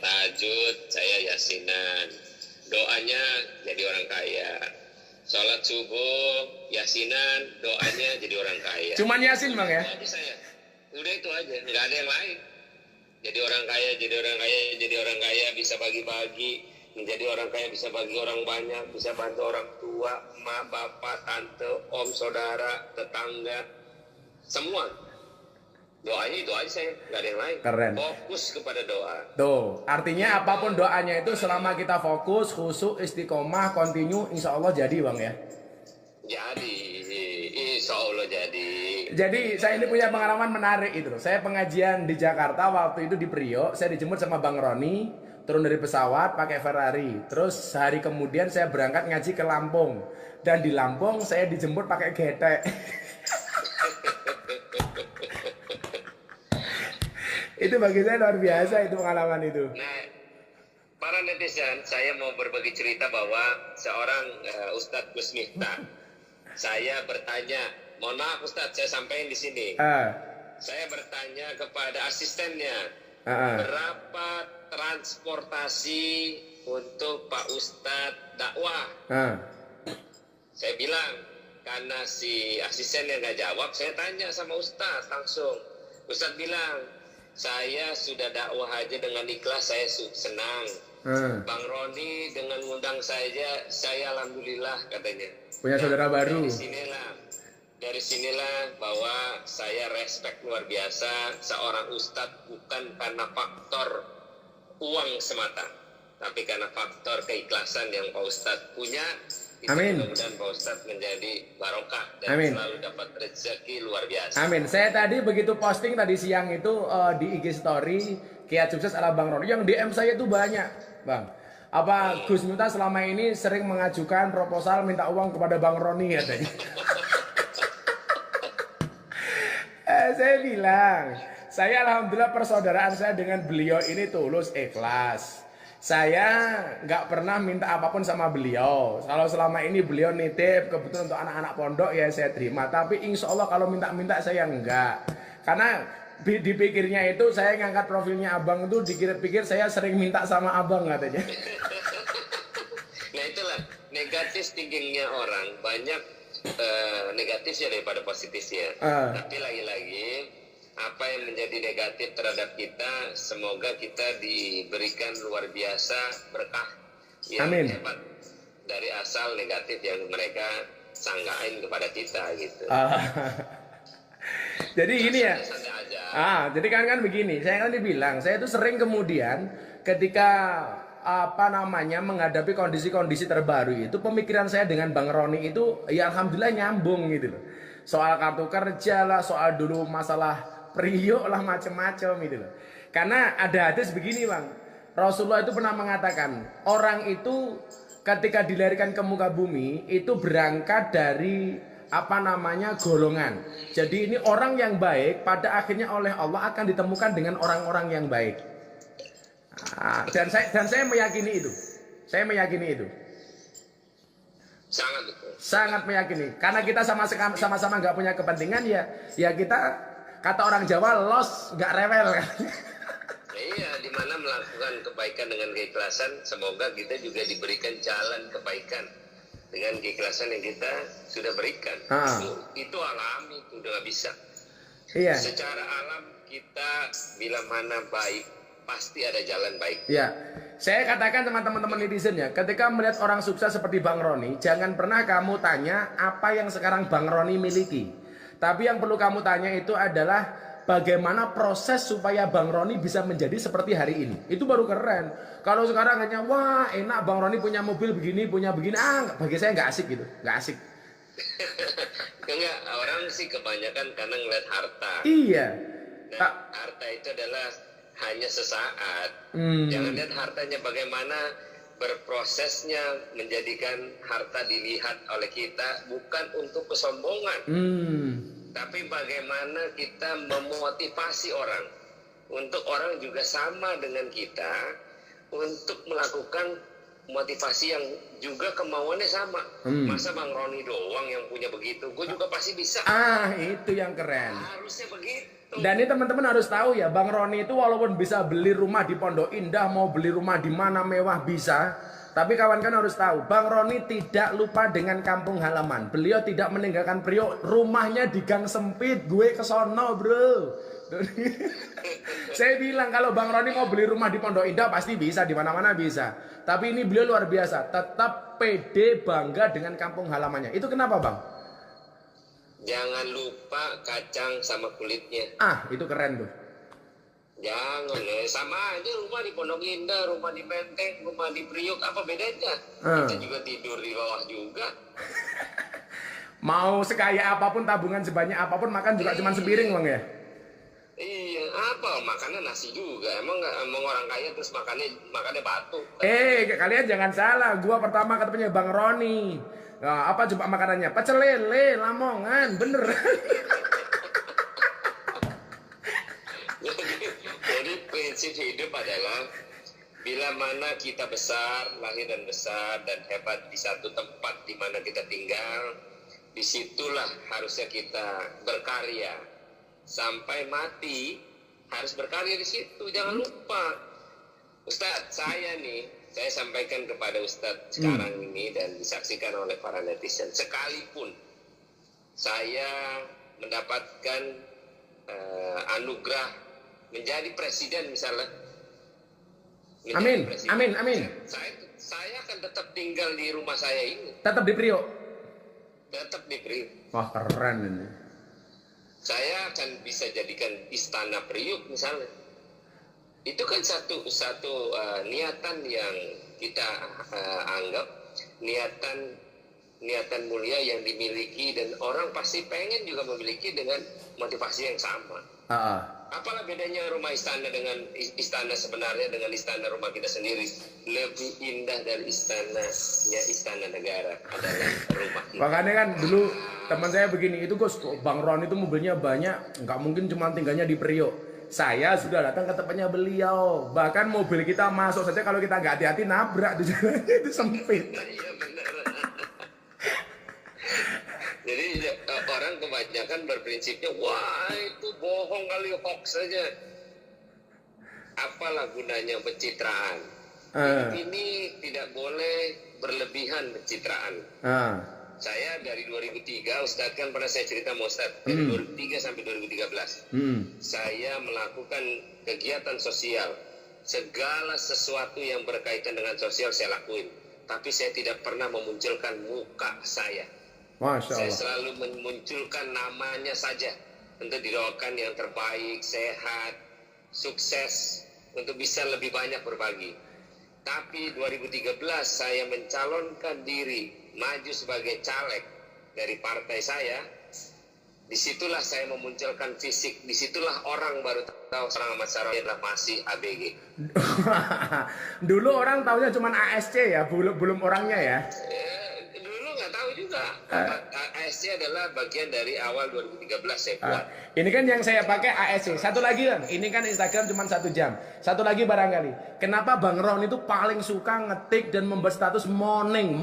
tahajud saya yasinan. Doanya jadi orang kaya. Sholat subuh yasinan, doanya jadi orang kaya. Cuman yasin Bang ya? Itu aja saya. Udah itu aja, nggak ada yang lain. Jadi orang kaya, jadi orang kaya, jadi orang kaya, bisa bagi-bagi. Menjadi orang kaya bisa bagi orang banyak, bisa bantu orang tua, emak, bapak, tante, om, saudara, tetangga, semua. Doanya itu aja saya, nggak ada yang lain. Keren. Fokus kepada doa. Tuh, artinya apapun doanya itu selama kita fokus, khusyuk, istiqomah, continue, insya Allah jadi Bang ya. Jadi, insya Allah jadi. Jadi saya ini punya pengalaman menarik itu loh. Saya pengajian di Jakarta waktu itu di Priok, saya dijemput sama Bang Roni, turun dari pesawat pakai Ferrari. Terus sehari kemudian saya berangkat ngaji ke Lampung. Dan di Lampung saya dijemput pakai getek. Itu bagi saya luar biasa itu pengalaman itu. Nah, para netizen, saya mau berbagi cerita bahwa seorang Ustadz Gus Miftah, saya bertanya, mohon maaf Ustadz, saya sampaikan di sini. Saya bertanya kepada asistennya, berapa transportasi untuk Pak Ustadz dakwah? Saya bilang, karena si asistennya nggak jawab, saya tanya sama Ustadz langsung. Ustadz bilang, saya sudah dakwah aja dengan ikhlas, saya senang. Bang Roni dengan ngundang saya alhamdulillah katanya. Punya saudara baru. Dari sinilah bahwa saya respect luar biasa seorang ustadz, bukan karena faktor uang semata, tapi karena faktor keikhlasan yang Pak Ustadz punya. Amin. Mudah-mudahan Pak Ustadz menjadi barokah dan selalu dapat rezeki luar biasa. Amin. Saya tadi begitu posting tadi siang itu di IG story Kiat Sukses ala Bang Roni, yang DM saya itu banyak, Bang. Apa Gus Miftah selama ini sering mengajukan proposal minta uang kepada Bang Roni katanya. Saya bilang, saya alhamdulillah persaudaraan saya dengan beliau ini tulus, ikhlas. Saya nggak pernah minta apapun sama beliau. Kalau selama ini beliau nitip kebetulan untuk anak-anak pondok ya saya terima. Tapi insya Allah kalau minta-minta saya enggak. Karena dipikirnya itu saya ngangkat profilnya abang itu dikira-pikir saya sering minta sama abang katanya. Nah itulah negatif thinkingnya orang, banyak negatifnya daripada positifnya. Tapi lagi-lagi apa yang menjadi negatif terhadap kita, semoga kita diberikan luar biasa berkah yang hebat dari asal negatif yang mereka sanggain kepada kita gitu. Jadi gini ya. Jadi kan begini, saya kan dibilang, saya itu sering kemudian ketika menghadapi kondisi-kondisi terbaru itu, pemikiran saya dengan Bang Roni itu ya alhamdulillah nyambung gitu loh. Soal kartu kerja lah, soal dulu masalah Priok lah, macam-macam gitu loh. Karena ada hadis begini Bang, Rasulullah itu pernah mengatakan, orang itu ketika dilahirkan ke muka bumi itu berangkat dari golongan. Jadi ini orang yang baik pada akhirnya oleh Allah akan ditemukan dengan orang-orang yang baik. Dan saya meyakini itu. Saya meyakini itu. Sangat meyakini. Karena kita sama-sama nggak punya kepentingan ya kita, kata orang Jawa, los nggak rewel kan. Iya, dimana melakukan kebaikan dengan keikhlasan, semoga kita juga diberikan jalan kebaikan dengan keikhlasan yang kita sudah berikan. Itu alami, itu udah nggak bisa. Iya. Secara alam kita bila mana baik pasti ada jalan baik. Ya, saya katakan sama teman-teman netizen ya, ketika melihat orang sukses seperti Bang Roni, jangan pernah kamu tanya apa yang sekarang Bang Roni miliki. Tapi yang perlu kamu tanya itu adalah bagaimana proses supaya Bang Roni bisa menjadi seperti hari ini. Itu baru keren. Kalau sekarang hanya, wah enak Bang Roni punya mobil begini, punya begini, bagi saya nggak asik gitu, nggak asik. Enggak, orang sih kebanyakan karena ngeliat harta. Iya. Nah, harta itu adalah hanya sesaat. Jangan lihat hartanya bagaimana berprosesnya menjadikan harta dilihat oleh kita bukan untuk kesombongan. Tapi bagaimana kita memotivasi orang untuk orang juga sama dengan kita untuk melakukan motivasi yang juga kemauannya sama. Masa Bang Roni doang yang punya begitu? Gue juga pasti bisa. Itu yang keren. Harusnya begitu. Dan ini teman-teman harus tahu ya, Bang Roni itu walaupun bisa beli rumah di Pondok Indah, mau beli rumah di mana mewah bisa. Tapi kawan-kawan harus tahu, Bang Roni tidak lupa dengan kampung halaman. Beliau tidak meninggalkan Priok, rumahnya di gang sempit, gue kesono bro. Saya bilang kalau Bang Roni mau beli rumah di Pondok Indah pasti bisa, di mana-mana bisa. Tapi ini beliau luar biasa, tetap pede bangga dengan kampung halamannya. Itu kenapa Bang? Jangan lupa kacang sama kulitnya. Itu keren tuh. Jangan ya, sama aja rumah di Pondok Indah, rumah di Menteng, rumah di Priok, apa bedanya? Kita juga tidur di bawah juga. Mau sekaya apapun, tabungan sebanyak apapun, makan juga cuma sepiring Bang ya? Iya, apa makannya nasi juga. Emang orang kaya terus makannya batu. Kalian jangan salah. Gua pertama ketemunya Bang Roni. Nah, apa coba makanannya? Pecel lele, Lamongan, bener. Jadi prinsip hidup adalah bila mana kita besar, lahir dan besar dan hebat di satu tempat di mana kita tinggal, disitulah harusnya kita berkarya. Sampai mati harus berkarya di situ, jangan lupa. Ustadz, saya sampaikan kepada Ustadz sekarang ini dan disaksikan oleh para netizen, sekalipun saya mendapatkan anugerah menjadi presiden misalnya, Amin. Saya akan tetap tinggal di rumah saya ini. Tetap di Priok. Tetap di Priok. Wah keren ini. Saya akan bisa jadikan istana Priuk misalnya. Itu kan satu niatan yang kita anggap niatan mulia yang dimiliki dan orang pasti pengen juga memiliki dengan motivasi yang sama. Apalah bedanya rumah istana dengan istana sebenarnya dengan istana rumah kita sendiri? Lebih indah dari istana negara adalah rumah kita. Makanya kan dulu teman saya begini, itu Gus, Bang Ron itu mobilnya banyak, nggak mungkin cuma tinggalnya di Priok. Saya sudah datang ke tempatnya beliau, bahkan mobil kita masuk saja kalau kita nggak hati-hati nabrak di jalannya, itu sempit. Iya benar. Jadi orang kebanyakan berprinsipnya, wah itu bohong kali, hoax saja. Apalah gunanya pencitraan? Ini tidak boleh berlebihan pencitraan. Saya dari 2003, Ustadz kan pernah saya cerita sama Ustadz, dari 2003 sampai 2013. Saya melakukan kegiatan sosial. Segala sesuatu yang berkaitan dengan sosial saya lakuin. Tapi saya tidak pernah memunculkan muka saya. Masya Allah. Saya selalu memunculkan namanya saja untuk didoakan yang terbaik, sehat, sukses, untuk bisa lebih banyak berbagi. Tapi 2013 saya mencalonkan diri maju sebagai caleg dari partai saya. Disitulah saya memunculkan fisik. Disitulah orang baru tahu seorang Ahmad Saroni adalah masih ABG. Dulu orang taunya cuma ASC ya, belum orangnya ya. Dulu nggak tahu juga. ASC adalah bagian dari awal 2013 saya buat. Ini kan yang saya pakai ASC. Satu lagi kan, ini kan Instagram cuma 1 jam. Satu lagi barangkali. Kenapa Bang Ron itu paling suka ngetik dan membuat status morning?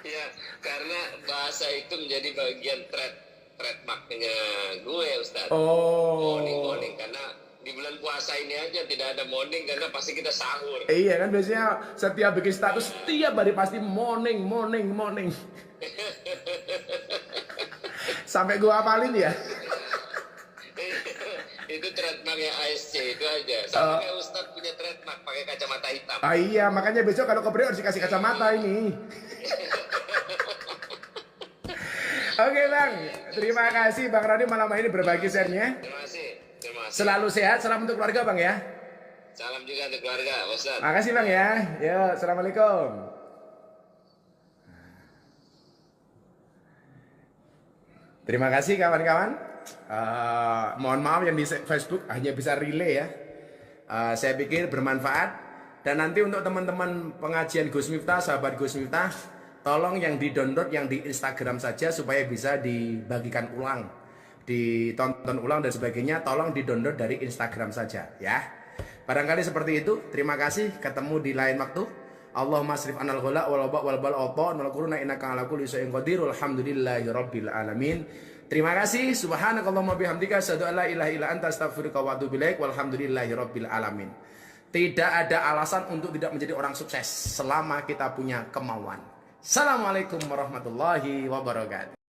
Ya, karena bahasa itu menjadi bagian trademarknya gue, Ustaz. Morning. Karena di bulan puasa ini aja tidak ada morning karena pasti kita sahur. Iya kan, biasanya setiap bikin status setiap hari pasti morning. Sampai gua hafalin ya. Itu trademarknya ASC itu aja. Sama kayak Ustadz punya trademark pakai kacamata hitam. Ah iya, makanya besok kalau ke Priok harus dikasih kacamata ini. Oke Bang, terima kasih Bang Roni malam ini berbagi share-nya. Terima kasih. Terima kasih. Selalu sehat, salam untuk keluarga Bang ya. Salam juga untuk keluarga, Ustadz. Makasih Bang ya. Yo, assalamualaikum. Terima kasih kawan-kawan. Mohon maaf yang di Facebook hanya bisa relay ya. Saya pikir bermanfaat. Dan nanti untuk teman-teman pengajian Gus Miftah, sahabat Gus Miftah, tolong yang di-download yang di Instagram saja supaya bisa dibagikan ulang, ditonton ulang dan sebagainya. Tolong di-download dari Instagram saja ya. Barangkali seperti itu. Terima kasih. Ketemu di lain waktu. Allahumma asrif anal ghala wal waba wal bal auta wal quruna innaka ala kulli syai'in qadir. Alhamdulillahirabbil alamin. Terima kasih. Subhanakallahumma bihamdika asyhadu an la ilaha illa anta astaghfiruka wa atubu ilaik. Walhamdulillahirabbil alamin. Tidak ada alasan untuk tidak menjadi orang sukses selama kita punya kemauan. Assalamualaikum warahmatullahi wabarakatuh.